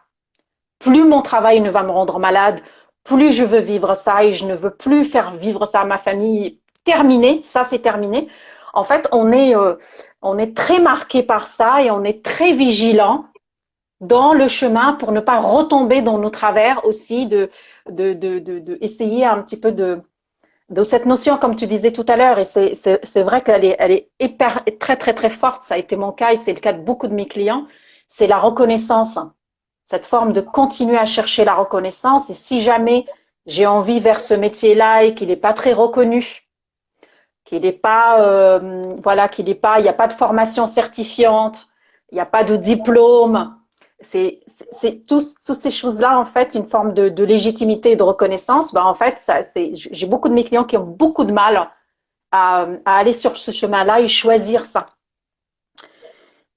plus mon travail ne va me rendre malade, plus je veux vivre ça et je ne veux plus faire vivre ça à ma famille, terminé, ça c'est terminé. En fait, on est très marqué par ça et on est très vigilant dans le chemin pour ne pas retomber dans nos travers aussi, de essayer un petit peu de cette notion, comme tu disais tout à l'heure, et c'est vrai qu'elle est très, très, très forte, ça a été mon cas et c'est le cas de beaucoup de mes clients, c'est la reconnaissance, cette forme de continuer à chercher la reconnaissance. Et si jamais j'ai envie vers ce métier-là et qu'il n'est pas très reconnu, qu'il n'est pas, qu'il n'est pas, il n'y a pas de formation certifiante, il n'y a pas de diplôme, c'est toutes ces choses-là, en fait, une forme de légitimité et de reconnaissance. En fait, j'ai beaucoup de mes clients qui ont beaucoup de mal à aller sur ce chemin-là et choisir ça.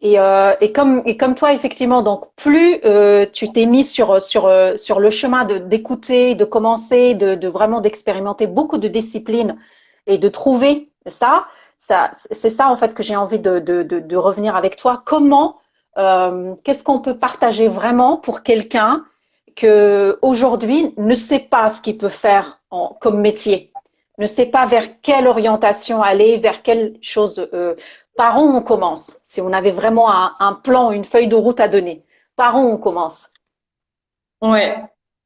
Et comme toi, effectivement, donc plus tu t'es mis sur le chemin d'écouter, de commencer, de vraiment d'expérimenter beaucoup de disciplines et de trouver ça, c'est ça en fait que j'ai envie de revenir avec toi. Comment qu'est-ce qu'on peut partager vraiment pour quelqu'un que aujourd'hui ne sait pas ce qu'il peut faire comme métier, ne sait pas vers quelle orientation aller, vers quelle chose, par où on commence, si on avait vraiment un plan, une feuille de route à donner, par où on commence? Ouais,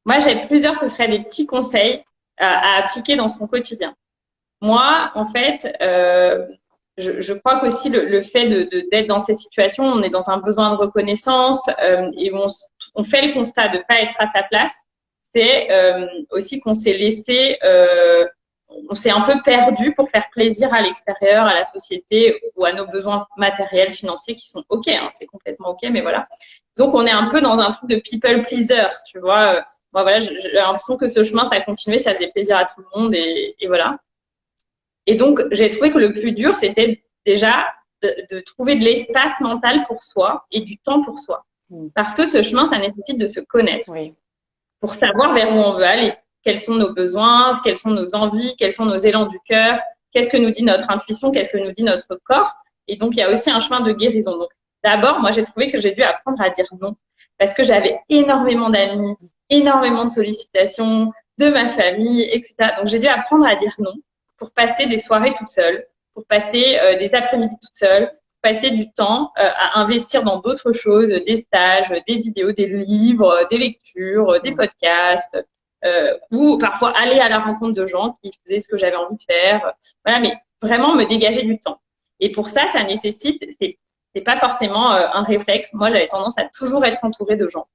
moi j'ai plusieurs, ce seraient des petits conseils à appliquer dans son quotidien. Moi, en fait, je crois qu'aussi le fait d'être dans cette situation, on est dans un besoin de reconnaissance et on fait le constat de pas être à sa place. c'est aussi qu'on s'est laissé, on s'est un peu perdu pour faire plaisir à l'extérieur, à la société ou à nos besoins matériels, financiers qui sont OK, hein, c'est complètement OK, mais voilà. Donc, on est un peu dans un truc de people pleaser, tu vois. Moi, voilà, j'ai l'impression que ce chemin, ça a continué, ça faisait plaisir à tout le monde et voilà. Et donc, j'ai trouvé que le plus dur, c'était déjà de trouver de l'espace mental pour soi et du temps pour soi. Parce que ce chemin, ça nécessite de se connaître. Oui. Pour savoir vers où on veut aller. Quels sont nos besoins, quelles sont nos envies, quels sont nos élans du cœur, qu'est-ce que nous dit notre intuition, qu'est-ce que nous dit notre corps. Et donc, il y a aussi un chemin de guérison. Donc, d'abord, moi, j'ai trouvé que j'ai dû apprendre à dire non. Parce que j'avais énormément d'amis, énormément de sollicitations de ma famille, etc. Donc, j'ai dû apprendre à dire non pour passer des soirées toute seule, pour passer des après-midi toute seule, pour passer du temps à investir dans d'autres choses, des stages, des vidéos, des livres, des lectures, des podcasts, ou parfois aller à la rencontre de gens qui faisaient ce que j'avais envie de faire. Voilà, mais vraiment me dégager du temps. Et pour ça, ça nécessite, c'est pas forcément un réflexe. Moi, j'avais tendance à toujours être entourée de gens.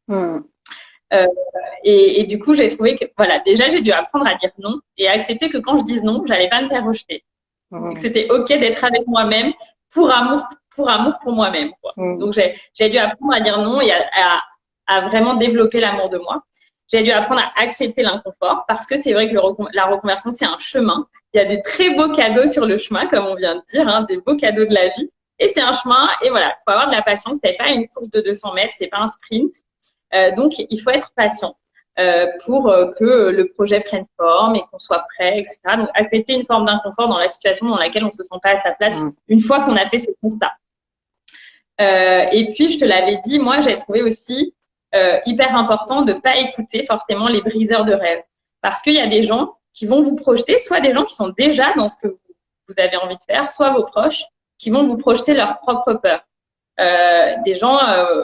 Et du coup, j'ai trouvé que, voilà, déjà, j'ai dû apprendre à dire non et à accepter que quand je dise non, j'allais pas me faire rejeter. Et que c'était OK d'être avec moi-même pour amour pour moi-même, quoi. Donc, j'ai dû apprendre à dire non et à vraiment développer l'amour de moi. J'ai dû apprendre à accepter l'inconfort parce que c'est vrai que la reconversion, c'est un chemin. Il y a des très beaux cadeaux sur le chemin, comme on vient de dire, hein, des beaux cadeaux de la vie. Et c'est un chemin. Et voilà, il faut avoir de la patience. C'est pas une course de 200 mètres, c'est pas un sprint. Donc, il faut être patient pour que le projet prenne forme et qu'on soit prêt, etc. Donc, accepter une forme d'inconfort dans la situation dans laquelle on se sent pas à sa place une fois qu'on a fait ce constat. Et puis, je te l'avais dit, moi, j'ai trouvé aussi hyper important de pas écouter forcément les briseurs de rêve. Parce qu'il y a des gens qui vont vous projeter, soit des gens qui sont déjà dans ce que vous avez envie de faire, soit vos proches qui vont vous projeter leur propre peur. Des gens,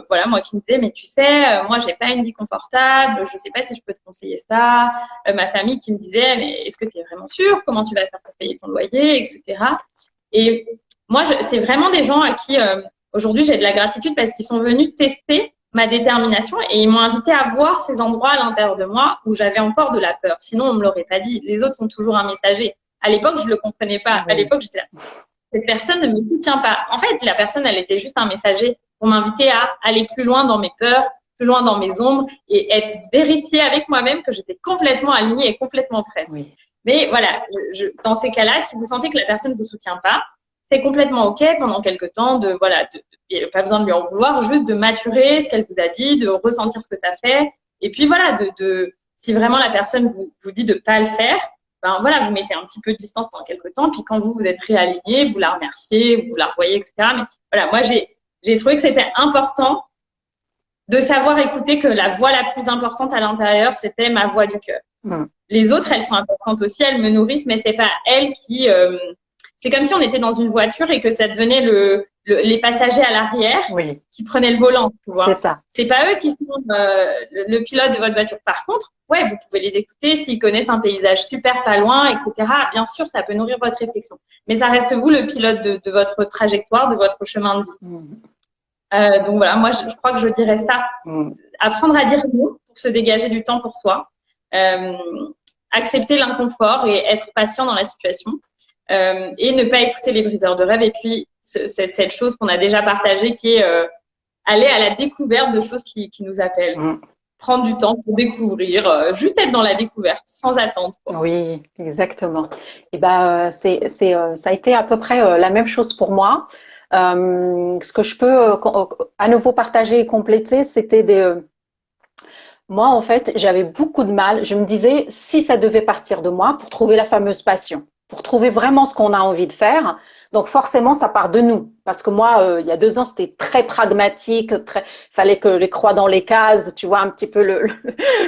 voilà, moi qui me disaient, mais tu sais, moi j'ai pas une vie confortable, je sais pas si je peux te conseiller ça. Ma famille qui me disait, mais est-ce que tu es vraiment sûre? Comment tu vas faire pour payer ton loyer, etc. Et moi, c'est vraiment des gens à qui aujourd'hui j'ai de la gratitude parce qu'ils sont venus tester ma détermination et ils m'ont invité à voir ces endroits à l'intérieur de moi où j'avais encore de la peur. Sinon, on me l'aurait pas dit. Les autres sont toujours un messager. À l'époque, je le comprenais pas. À l'époque, j'étais là. Cette personne ne me soutient pas. En fait, la personne, elle était juste un messager pour m'inviter à aller plus loin dans mes peurs, plus loin dans mes ombres et être vérifiée avec moi-même que j'étais complètement alignée et complètement prête. Oui. Mais voilà, dans ces cas-là, si vous sentez que la personne ne vous soutient pas, c'est complètement OK pendant quelques temps il n'y a pas besoin de lui en vouloir, juste de maturer ce qu'elle vous a dit, de ressentir ce que ça fait. Et puis voilà, si vraiment la personne vous dit de pas le faire, ben voilà, vous mettez un petit peu de distance pendant quelques temps, puis quand vous êtes réaligné, vous la remerciez, vous la revoyez, etc. Mais voilà, moi, j'ai trouvé que c'était important de savoir écouter que la voix la plus importante à l'intérieur, c'était ma voix du cœur. Les autres, elles sont importantes aussi, elles me nourrissent, mais c'est pas elles qui... c'est comme si on était dans une voiture et que ça devenait les passagers à l'arrière qui prenaient le volant, tu vois. C'est ça. C'est pas eux qui sont le pilote de votre voiture. Par contre, ouais, vous pouvez les écouter s'ils connaissent un paysage super pas loin, etc. Bien sûr, ça peut nourrir votre réflexion. Mais ça reste vous le pilote de votre trajectoire, de votre chemin de vie. Donc voilà, moi, je crois que je dirais ça. Apprendre à dire non pour se dégager du temps pour soi. Accepter l'inconfort et être patient dans la situation. Et ne pas écouter les briseurs de rêve. Et puis, cette chose qu'on a déjà partagée qui est aller à la découverte de choses qui nous appellent. Prendre du temps pour découvrir, juste être dans la découverte, sans attendre, quoi. Oui, exactement. Et ben, ça a été à peu près la même chose pour moi. Ce que je peux à nouveau partager et compléter, c'était moi, en fait, j'avais beaucoup de mal. Je me disais, si ça devait partir de moi pour trouver la fameuse passion, pour trouver vraiment ce qu'on a envie de faire. Donc forcément, ça part de nous. Parce que moi, il y a 2 ans, c'était très pragmatique. Fallait que les croix dans les cases, tu vois, un petit peu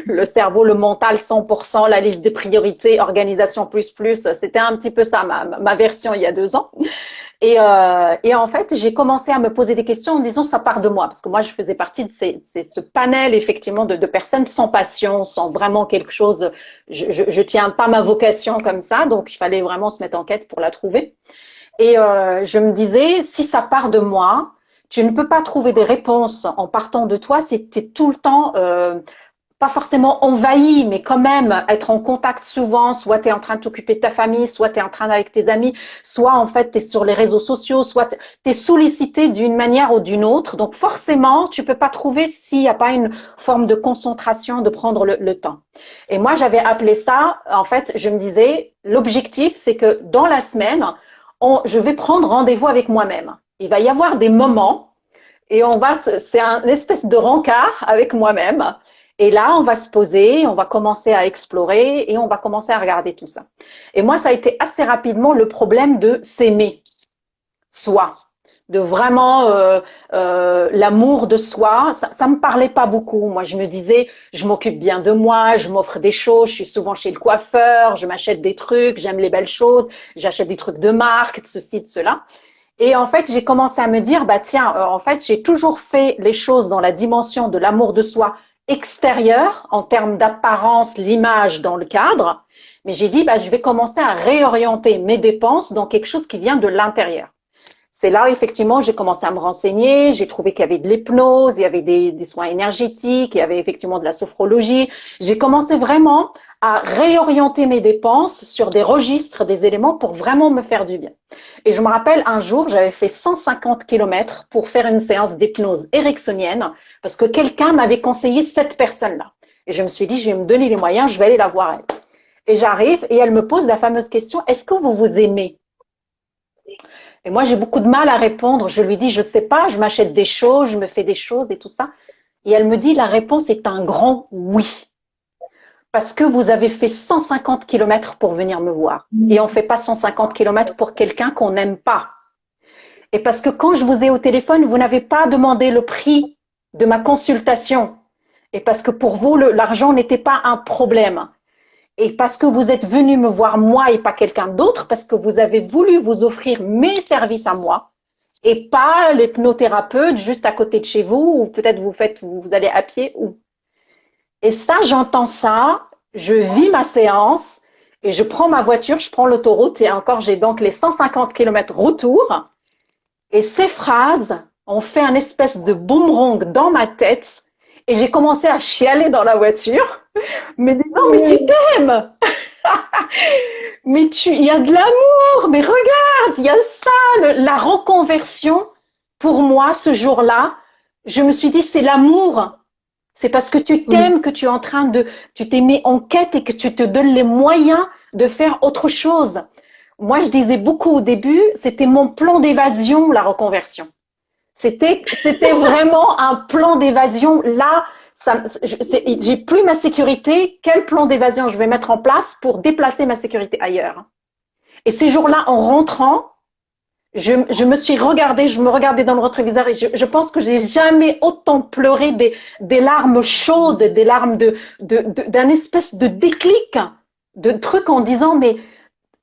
le cerveau, le mental 100%, la liste des priorités, organisation plus. C'était un petit peu ça, ma version il y a 2 ans. Et en fait, j'ai commencé à me poser des questions en disant ça part de moi, parce que moi je faisais partie de ce panel effectivement de personnes sans passion, sans vraiment quelque chose. Je tiens pas ma vocation comme ça, donc il fallait vraiment se mettre en quête pour la trouver. Et je me disais si ça part de moi, tu ne peux pas trouver des réponses en partant de toi si tu es tout le temps pas forcément envahi, mais quand même être en contact souvent, soit tu es en train de t'occuper de ta famille, soit tu es en train avec tes amis, soit en fait tu es sur les réseaux sociaux, soit tu es sollicité d'une manière ou d'une autre. Donc forcément, tu peux pas trouver s'il n'y a pas une forme de concentration, de prendre le temps. Et moi, j'avais appelé ça, en fait, je me disais, l'objectif, c'est que dans la semaine, je vais prendre rendez-vous avec moi-même. Il va y avoir des moments et c'est un espèce de rencard avec moi-même. Et là, on va se poser, on va commencer à explorer et on va commencer à regarder tout ça. Et moi, ça a été assez rapidement le problème de s'aimer soi, de vraiment l'amour de soi. Ça me parlait pas beaucoup. Moi, je me disais, je m'occupe bien de moi, je m'offre des choses, je suis souvent chez le coiffeur, je m'achète des trucs, j'aime les belles choses, j'achète des trucs de marque, de ceci, de cela. Et en fait, j'ai commencé à me dire, bah tiens, en fait, j'ai toujours fait les choses dans la dimension de l'amour de soi extérieur, en termes d'apparence, l'image dans le cadre. Mais j'ai dit, bah, je vais commencer à réorienter mes dépenses dans quelque chose qui vient de l'intérieur. C'est là, effectivement, j'ai commencé à me renseigner, j'ai trouvé qu'il y avait de l'hypnose, il y avait des soins énergétiques, il y avait effectivement de la sophrologie. J'ai commencé vraiment à réorienter mes dépenses sur des registres, des éléments pour vraiment me faire du bien. Et je me rappelle un jour, j'avais fait 150 kilomètres pour faire une séance d'hypnose ericksonienne parce que quelqu'un m'avait conseillé cette personne-là. Et je me suis dit, je vais me donner les moyens, je vais aller la voir elle. Et j'arrive et elle me pose la fameuse question, est-ce que vous vous aimez? Et moi, j'ai beaucoup de mal à répondre. Je lui dis, je sais pas, je m'achète des choses, je me fais des choses et tout ça. Et elle me dit, la réponse est un grand oui. Parce que vous avez fait 150 kilomètres pour venir me voir. Et on fait pas 150 kilomètres pour quelqu'un qu'on n'aime pas. Et parce que quand je vous ai au téléphone, vous n'avez pas demandé le prix de ma consultation. Et parce que pour vous, l'argent n'était pas un problème. Et parce que vous êtes venu me voir moi et pas quelqu'un d'autre, parce que vous avez voulu vous offrir mes services à moi et pas l'hypnothérapeute juste à côté de chez vous, ou peut-être vous allez à pied. Et ça, j'entends ça, je vis ma séance et je prends ma voiture, je prends l'autoroute et encore j'ai donc les 150 km retour. Et ces phrases ont fait un espèce de boomerang dans ma tête et j'ai commencé à chialer dans la voiture, me disant, mais tu t'aimes, mais il y a de l'amour, mais regarde, il y a ça, la reconversion. Pour moi, ce jour-là, je me suis dit, c'est l'amour. C'est parce que tu t'aimes que tu es en train tu t'es mis en quête et que tu te donnes les moyens de faire autre chose. Moi, je disais beaucoup au début, c'était mon plan d'évasion, la reconversion. C'était vraiment un plan d'évasion. Là, j'ai plus ma sécurité. Quel plan d'évasion je vais mettre en place pour déplacer ma sécurité ailleurs? Et ces jours-là, en rentrant, je me suis regardée, je me regardais dans le rétroviseur et je pense que j'ai jamais autant pleuré des larmes chaudes, des larmes d'un espèce de déclic, de trucs en disant, mais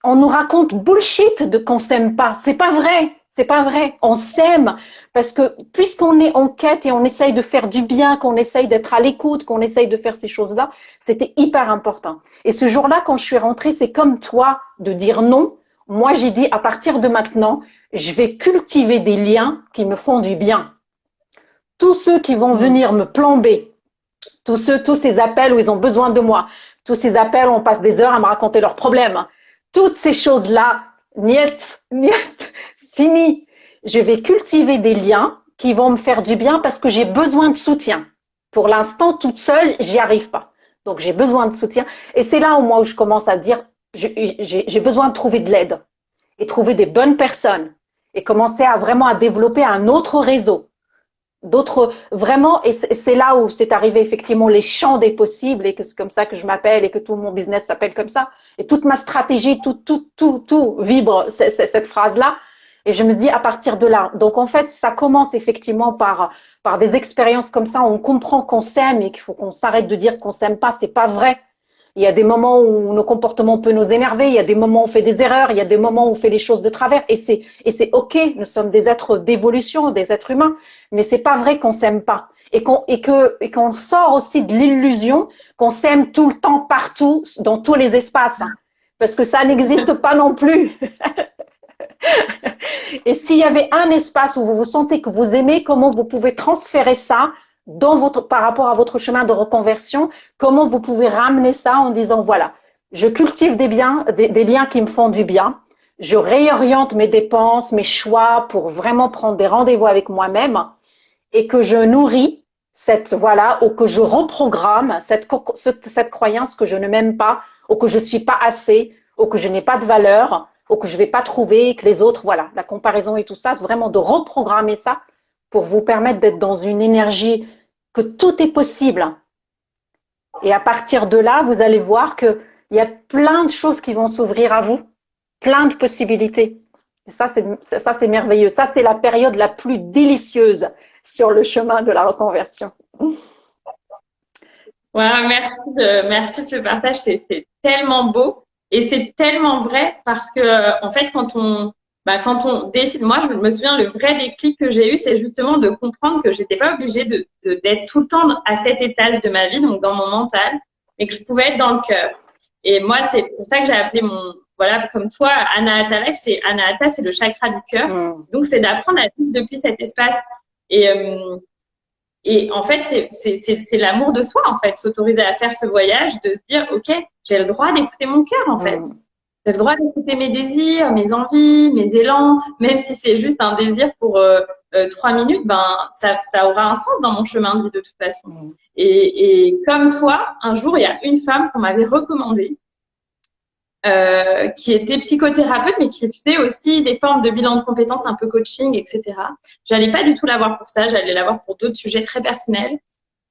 on nous raconte bullshit de qu'on s'aime pas. C'est pas vrai. C'est pas vrai. On s'aime parce que puisqu'on est en quête et on essaye de faire du bien, qu'on essaye d'être à l'écoute, qu'on essaye de faire ces choses-là, c'était hyper important. Et ce jour-là, quand je suis rentrée, c'est comme toi de dire non. Moi, j'ai dit à partir de maintenant, je vais cultiver des liens qui me font du bien. Tous ceux qui vont venir me plomber, tous ces appels où ils ont besoin de moi, tous ces appels où on passe des heures à me raconter leurs problèmes, toutes ces choses-là, niet, fini. Je vais cultiver des liens qui vont me faire du bien parce que j'ai besoin de soutien. Pour l'instant, toute seule, j'y arrive pas. Donc, j'ai besoin de soutien. Et c'est là où je commence à dire, j'ai besoin de trouver de l'aide et trouver des bonnes personnes et commencer vraiment à développer un autre réseau. Vraiment, et c'est là où c'est arrivé effectivement les champs des possibles et que c'est comme ça que je m'appelle et que tout mon business s'appelle comme ça. Et toute ma stratégie, tout vibre cette phrase-là. Et je me dis à partir de là. Donc en fait, ça commence effectivement par des expériences comme ça où on comprend qu'on s'aime et qu'il faut qu'on s'arrête de dire qu'on s'aime pas. C'est pas vrai. Il y a des moments où nos comportements peuvent nous énerver, il y a des moments où on fait des erreurs, il y a des moments où on fait les choses de travers et c'est ok, nous sommes des êtres d'évolution, des êtres humains, mais c'est pas vrai qu'on s'aime pas et qu'on sort aussi de l'illusion qu'on s'aime tout le temps, partout, dans tous les espaces, parce que ça n'existe pas non plus. Et s'il y avait un espace où vous vous sentez que vous aimez, comment vous pouvez transférer ça par rapport à votre chemin de reconversion, comment vous pouvez ramener ça en disant, voilà, je cultive des biens qui me font du bien, je réoriente mes dépenses, mes choix pour vraiment prendre des rendez-vous avec moi-même et que je nourris ou que je reprogramme cette croyance que je ne m'aime pas, ou que je suis pas assez, ou que je n'ai pas de valeur, ou que je vais pas trouver, que les autres, voilà, la comparaison et tout ça, c'est vraiment de reprogrammer ça pour vous permettre d'être dans une énergie que tout est possible. Et à partir de là, vous allez voir qu'il y a plein de choses qui vont s'ouvrir à vous, plein de possibilités. Et ça, c'est merveilleux. Ça, c'est la période la plus délicieuse sur le chemin de la reconversion. Ouais, merci de ce partage, c'est tellement beau et c'est tellement vrai parce que en fait quand on décide, moi je me souviens le vrai déclic que j'ai eu, c'est justement de comprendre que j'étais pas obligée d'être tout le temps à cet étage de ma vie, donc dans mon mental, mais que je pouvais être dans le cœur. Et moi c'est pour ça que j'ai appelé voilà, comme toi, Anahata, c'est le chakra du cœur. Donc c'est d'apprendre à vivre depuis cet espace. Et en fait, c'est l'amour de soi, en fait, s'autoriser à faire ce voyage, de se dire, OK, j'ai le droit d'écouter mon cœur, en fait. J'ai le droit d'écouter mes désirs, mes envies, mes élans, même si c'est juste un désir pour 3 minutes, ben ça aura un sens dans mon chemin de vie de toute façon. Et comme toi, un jour, il y a une femme qu'on m'avait recommandée, qui était psychothérapeute, mais qui faisait aussi des formes de bilan de compétences, un peu coaching, etc. J'allais pas du tout la voir pour ça, j'allais la voir pour d'autres sujets très personnels.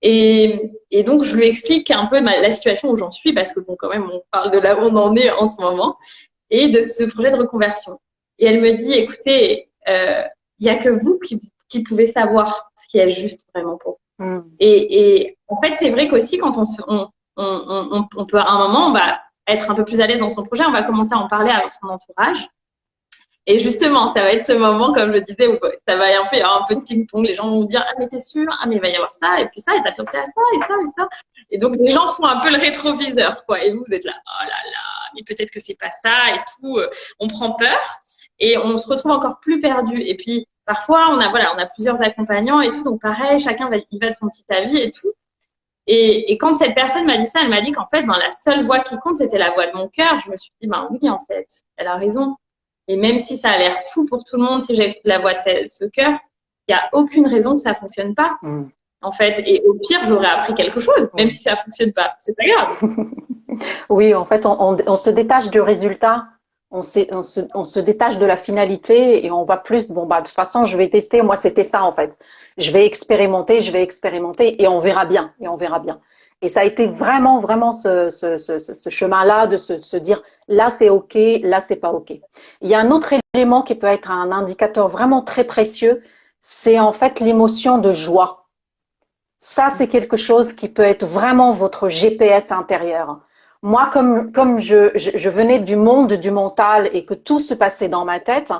Et donc, je lui explique un peu la situation où j'en suis, parce que bon, quand même, on parle de là où on en est en ce moment, et de ce projet de reconversion. Et elle me dit, écoutez, il y a que vous qui pouvez savoir ce qui est juste vraiment pour vous. Et en fait, c'est vrai qu'aussi, quand on peut, à un moment, on va être un peu plus à l'aise dans son projet, on va commencer à en parler à son entourage. Et justement, ça va être ce moment, comme je disais, où ça va y avoir un peu de ping-pong. Les gens vont dire, ah, mais t'es sûr? Ah, mais il va y avoir ça, et puis ça, et t'as pensé à ça, et ça, et ça. Et donc, les gens font un peu le rétroviseur, quoi. Et vous êtes là, oh là là, mais peut-être que c'est pas ça, et tout. On prend peur, et on se retrouve encore plus perdu. Et puis, parfois, on a plusieurs accompagnants et tout. Donc, pareil, chacun il va de son petit avis et tout. Et quand cette personne m'a dit ça, elle m'a dit qu'en fait, la seule voix qui compte, c'était la voix de mon cœur. Je me suis dit, ben oui, en fait, elle a raison. Et même si ça a l'air fou pour tout le monde, si j'écoute la voix de ce cœur, il n'y a aucune raison que ça fonctionne pas. En fait, et au pire, j'aurais appris quelque chose, même si ça fonctionne pas. C'est pas grave. Oui, en fait, on se détache du résultat. On se détache de la finalité et on va plus, de toute façon, je vais tester. Moi, c'était ça, en fait. Je vais expérimenter et on verra bien, Et ça a été vraiment, vraiment ce chemin-là de se dire, là, c'est OK, là, c'est pas OK. Il y a un autre élément qui peut être un indicateur vraiment très précieux, c'est en fait l'émotion de joie. Ça, c'est quelque chose qui peut être vraiment votre GPS intérieur. Moi, comme je venais du monde du mental et que tout se passait dans ma tête,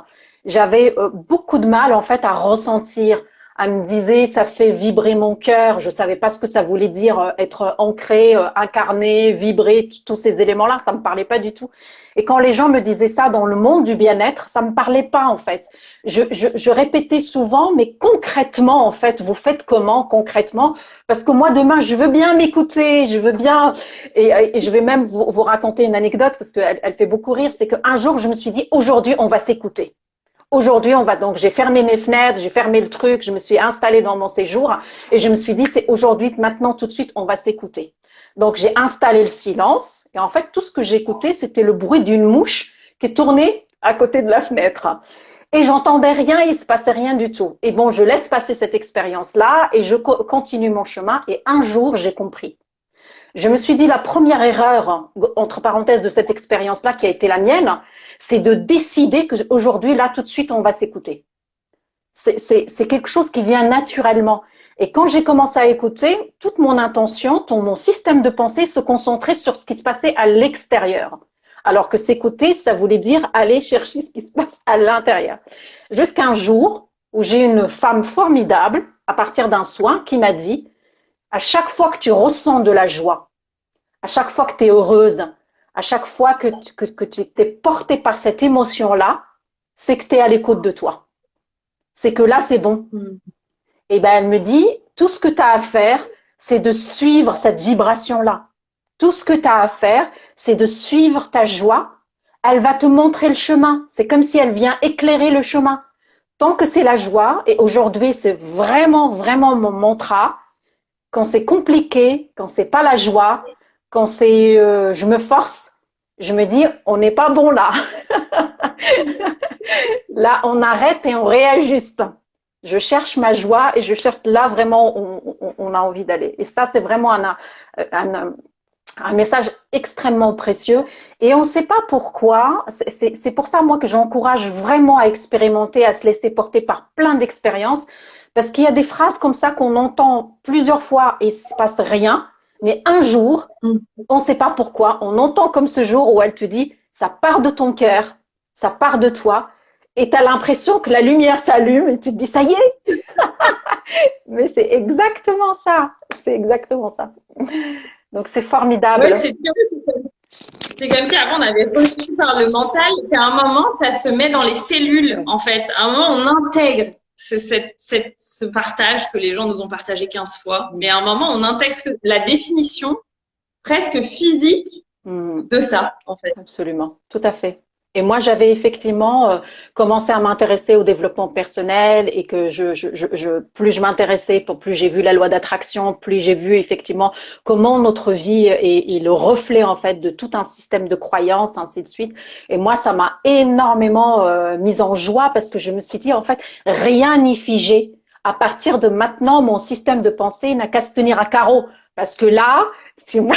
j'avais beaucoup de mal en fait à ressentir. Elle me disait, ça fait vibrer mon cœur. Je savais pas ce que ça voulait dire, être ancré, incarné, vibrer, tous ces éléments-là. Ça me parlait pas du tout. Et quand les gens me disaient ça dans le monde du bien-être, ça me parlait pas en fait. Je répétais souvent, mais concrètement en fait, vous faites comment concrètement? Parce que moi demain, je veux bien m'écouter, je veux bien, et je vais même vous raconter une anecdote parce qu'elle fait beaucoup rire. C'est qu'un jour, je me suis dit, aujourd'hui, on va s'écouter. Aujourd'hui, donc j'ai fermé mes fenêtres, j'ai fermé le truc, je me suis installée dans mon séjour et je me suis dit, c'est aujourd'hui, maintenant, tout de suite, on va s'écouter. Donc, j'ai installé le silence et en fait, tout ce que j'écoutais, c'était le bruit d'une mouche qui tournait à côté de la fenêtre. Et j'entendais rien, il se passait rien du tout. Et bon, je laisse passer cette expérience-là et je continue mon chemin et un jour, j'ai compris. Je me suis dit, la première erreur, entre parenthèses, de cette expérience-là qui a été la mienne, c'est de décider qu'aujourd'hui, là, tout de suite, on va s'écouter. C'est quelque chose qui vient naturellement. Et quand j'ai commencé à écouter, toute mon intention, tout mon système de pensée se concentrait sur ce qui se passait à l'extérieur. Alors que s'écouter, ça voulait dire aller chercher ce qui se passe à l'intérieur. Jusqu'à un jour où j'ai une femme formidable, à partir d'un soin, qui m'a dit, à chaque fois que tu ressens de la joie, à chaque fois que tu es heureuse, à chaque fois que tu es portée par cette émotion-là, c'est que tu es à l'écoute de toi. C'est que là, c'est bon. Et ben, elle me dit, Tout ce que tu as à faire, c'est de suivre cette vibration-là. Tout ce que tu as à faire, c'est de suivre ta joie. Elle va te montrer le chemin. C'est comme si elle vient éclairer le chemin. Tant que c'est la joie, et aujourd'hui, c'est vraiment, vraiment mon mantra, quand c'est compliqué, quand c'est pas la joie, quand c'est je me force, je me dis on n'est pas bon là. Là, on arrête et on réajuste. Je cherche ma joie et je cherche là vraiment où on a envie d'aller. Et ça, c'est vraiment un message extrêmement précieux. Et on ne sait pas pourquoi. C'est pour ça, moi, que j'encourage vraiment à expérimenter, à se laisser porter par plein d'expériences. Parce qu'il y a des phrases comme ça qu'on entend plusieurs fois et il ne se passe rien. Mais un jour, on ne sait pas pourquoi, on entend comme ce jour où elle te dit, ça part de ton cœur, ça part de toi. Et tu as l'impression que la lumière s'allume et tu te dis, ça y est. Mais c'est exactement ça. C'est exactement ça. Donc, c'est formidable. Ouais, c'est comme si avant, on avait reçu par le mental, et à un moment, ça se met dans les cellules, en fait. À un moment, on intègre ce partage que les gens nous ont partagé 15 fois. Mais à un moment, on intègre la définition presque physique de ça, en fait. Absolument, tout à fait. Et moi, j'avais effectivement commencé à m'intéresser au développement personnel et que plus je m'intéressais, plus j'ai vu la loi d'attraction, plus j'ai vu effectivement comment notre vie est le reflet en fait de tout un système de croyances, ainsi de suite. Et moi, ça m'a énormément mise en joie parce que je me suis dit en fait, rien n'est figé. À partir de maintenant, mon système de pensée n'a qu'à se tenir à carreau. Parce que là, si moi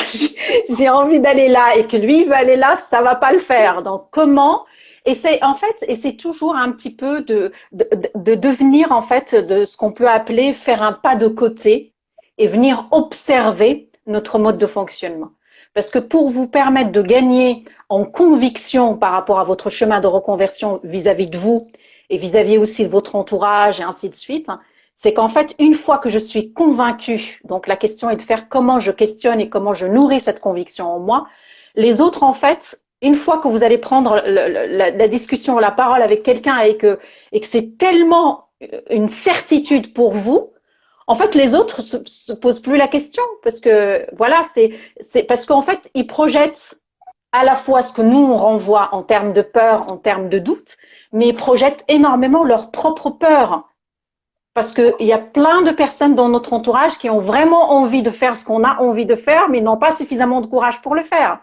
j'ai envie d'aller là et que lui veut aller là, ça va pas le faire. Donc comment? Et c'est en fait, et c'est toujours un petit peu de devenir en fait de ce qu'on peut appeler faire un pas de côté et venir observer notre mode de fonctionnement. Parce que pour vous permettre de gagner en conviction par rapport à votre chemin de reconversion vis-à-vis de vous et vis-à-vis aussi de votre entourage et ainsi de suite, c'est qu'en fait, une fois que je suis convaincue, donc la question est de faire comment je questionne et comment je nourris cette conviction en moi, les autres, en fait, une fois que vous allez prendre la discussion, la parole avec quelqu'un et que c'est tellement une certitude pour vous, en fait, les autres se posent plus la question parce que, voilà, c'est parce qu'en fait, ils projettent à la fois ce que nous, on renvoie en termes de peur, en termes de doute, mais ils projettent énormément leur propre peur. Parce qu'il y a plein de personnes dans notre entourage qui ont vraiment envie de faire ce qu'on a envie de faire, mais n'ont pas suffisamment de courage pour le faire.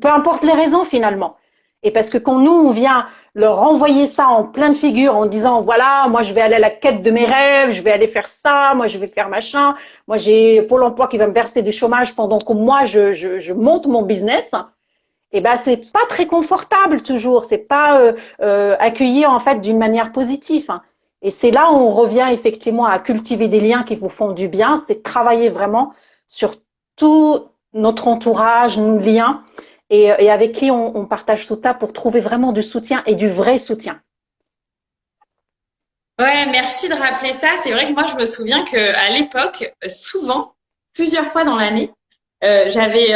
Peu importe les raisons finalement. Et parce que quand nous, on vient leur renvoyer ça en pleine figure en disant, voilà, moi je vais aller à la quête de mes rêves, je vais aller faire ça, moi je vais faire machin, moi j'ai Pôle emploi qui va me verser du chômage pendant que moi je monte mon business, et ben c'est pas très confortable toujours, c'est pas accueilli en fait d'une manière positive. Et c'est là où on revient effectivement à cultiver des liens qui vous font du bien, c'est travailler vraiment sur tout notre entourage, nos liens, et avec qui on partage tout ça pour trouver vraiment du soutien et du vrai soutien. Ouais, merci de rappeler ça. C'est vrai que moi, je me souviens que à l'époque, souvent, plusieurs fois dans l'année, j'avais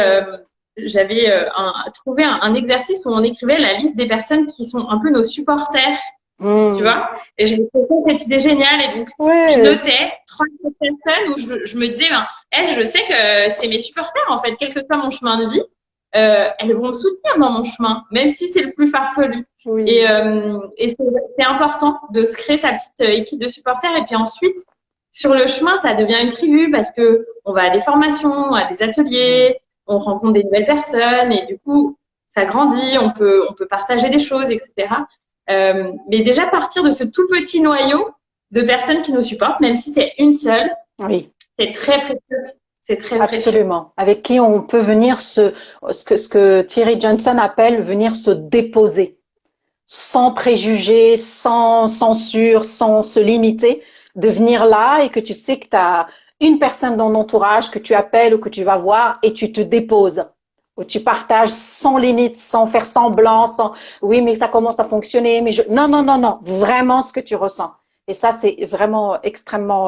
trouvé un exercice où on écrivait la liste des personnes qui sont un peu nos supporters. Tu vois, et j'ai trouvé cette idée géniale et donc je notais 3 personnes où je me disais je sais que c'est mes supporters en fait, quel que soit mon chemin de vie, elles vont me soutenir dans mon chemin, même si c'est le plus farfelu. Oui. Et c'est important de se créer sa petite équipe de supporters et puis ensuite sur le chemin ça devient une tribu parce que on va à des formations, à des ateliers, on rencontre des nouvelles personnes et du coup ça grandit, on peut partager des choses, etc. Mais déjà partir de ce tout petit noyau de personnes qui nous supportent, même si c'est une seule, oui. C'est très précieux. C'est très précieux. Absolument. Avec qui on peut venir ce que Thierry Johnson appelle venir se déposer, sans préjugés, sans censure, sans se limiter, de venir là et que tu sais que tu as une personne dans l'entourage que tu appelles ou que tu vas voir et tu te déposes. Où tu partages sans limite, sans faire semblant, sans oui mais ça commence à fonctionner, mais non, vraiment ce que tu ressens. Et ça, c'est vraiment extrêmement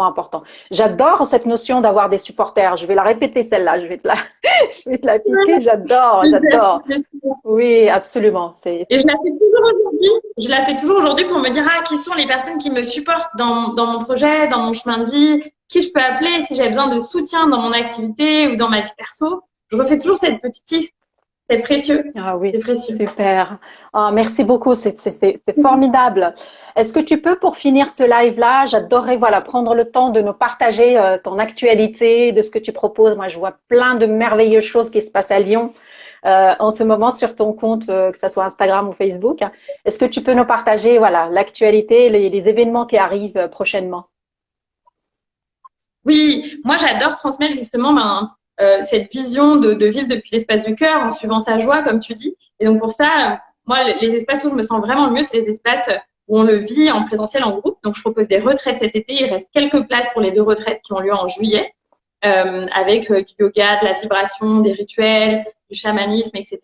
important. J'adore cette notion d'avoir des supporters. Je vais la répéter celle-là. Je vais te la piquer. J'adore. Oui, absolument. Et je la fais toujours aujourd'hui. Je la fais toujours aujourd'hui pour me dire, ah, qui sont les personnes qui me supportent dans mon projet, dans mon chemin de vie, qui je peux appeler si j'ai besoin de soutien dans mon activité ou dans ma vie perso. Je refais toujours cette petite liste. C'est précieux. Ah oui, C'est précieux. super. Ah, merci beaucoup, c'est formidable. Est-ce que tu peux, pour finir ce live-là, j'adorerais voilà, prendre le temps de nous partager ton actualité, de ce que tu proposes. Moi, je vois plein de merveilleuses choses qui se passent à Lyon en ce moment sur ton compte, que ce soit Instagram ou Facebook. Est-ce que tu peux nous partager voilà, l'actualité, les événements qui arrivent prochainement? Oui, moi j'adore transmettre justement cette vision de vivre depuis l'espace du cœur en suivant sa joie, comme tu dis. Et donc pour ça, moi les espaces où je me sens vraiment le mieux, c'est les espaces où on le vit en présentiel, en groupe. Donc je propose des retraites cet été. Il reste quelques places pour les 2 retraites qui ont lieu en juillet, avec du yoga, de la vibration, des rituels, du chamanisme, etc.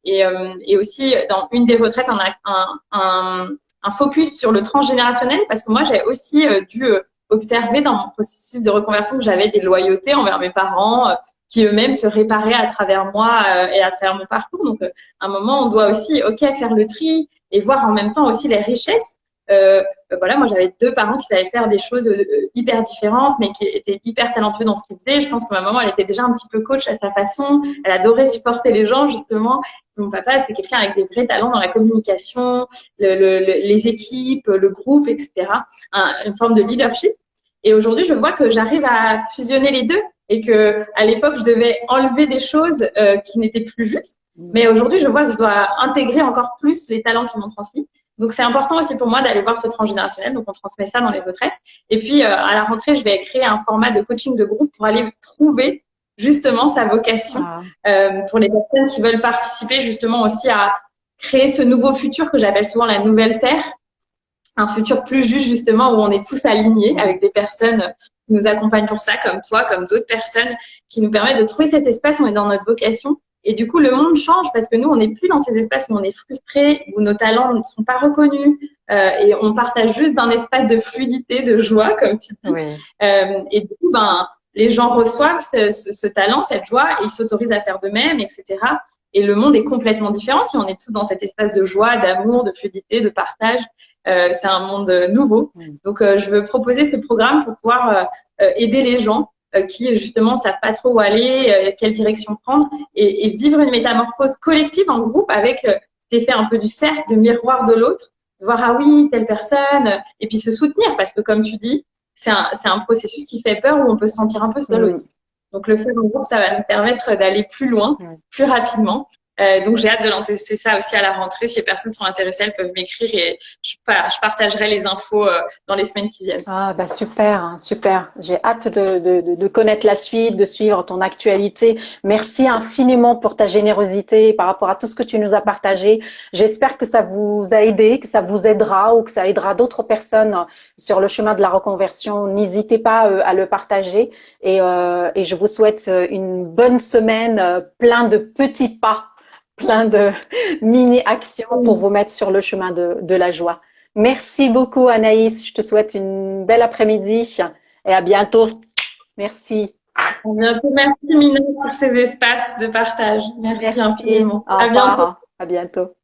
Et aussi dans une des retraites, on a un focus sur le transgénérationnel, parce que moi j'ai aussi dû observer dans mon processus de reconversion que j'avais des loyautés envers mes parents qui eux-mêmes se réparaient à travers moi et à travers mon parcours. Donc, à un moment, on doit aussi, faire le tri et voir en même temps aussi les richesses. Voilà, moi, j'avais 2 parents qui savaient faire des choses hyper différentes, mais qui étaient hyper talentueux dans ce qu'ils faisaient. Je pense que ma maman, elle était déjà un petit peu coach à sa façon. Elle adorait supporter les gens, justement. Mon papa, c'est quelqu'un avec des vrais talents dans la communication, les équipes, le groupe, etc. Une forme de leadership. Et aujourd'hui, je vois que j'arrive à fusionner les deux et que à l'époque, je devais enlever des choses qui n'étaient plus justes. Mais aujourd'hui, je vois que je dois intégrer encore plus les talents qui m'ont transmis. Donc, c'est important aussi pour moi d'aller voir ce transgénérationnel. Donc, on transmet ça dans les retraites. Et puis, à la rentrée, je vais créer un format de coaching de groupe pour aller trouver justement sa vocation pour les personnes qui veulent participer justement aussi à créer ce nouveau futur que j'appelle souvent la nouvelle terre, un futur plus juste justement où on est tous alignés avec des personnes qui nous accompagnent pour ça, comme toi, comme d'autres personnes qui nous permettent de trouver cet espace où on est dans notre vocation. Et du coup, le monde change parce que nous, on n'est plus dans ces espaces où on est frustré, où nos talents ne sont pas reconnus et on partage juste d'un espace de fluidité, de joie, comme tu dis. Oui. Et du coup, les gens reçoivent ce talent, cette joie, et ils s'autorisent à faire de même, etc. Et le monde est complètement différent si on est tous dans cet espace de joie, d'amour, de fluidité, de partage. C'est un monde nouveau. Donc, je veux proposer ce programme pour pouvoir aider les gens qui, justement, savent pas trop où aller, quelle direction prendre, et vivre une métamorphose collective en groupe avec cet effet un peu du cercle, de miroir de l'autre, voir, ah oui, telle personne, et puis se soutenir, parce que comme tu dis, c'est un processus qui fait peur où on peut se sentir un peu seul. Donc, le faire en groupe, ça va nous permettre d'aller plus loin, plus rapidement. Donc, j'ai hâte de lancer ça aussi à la rentrée. Si les personnes sont intéressées, elles peuvent m'écrire et je partagerai les infos dans les semaines qui viennent. Ah, bah super, super. J'ai hâte de connaître la suite, de suivre ton actualité. Merci infiniment pour ta générosité par rapport à tout ce que tu nous as partagé. J'espère que ça vous a aidé, que ça vous aidera ou que ça aidera d'autres personnes sur le chemin de la reconversion. N'hésitez pas à le partager et je vous souhaite une bonne semaine, plein de petits pas, plein de mini-actions pour vous mettre sur le chemin de la joie. Merci beaucoup Anaïs, je te souhaite une belle après-midi et à bientôt. Merci. À bientôt. Merci Mina pour ces espaces de partage. Merci infiniment. À bientôt. À bientôt.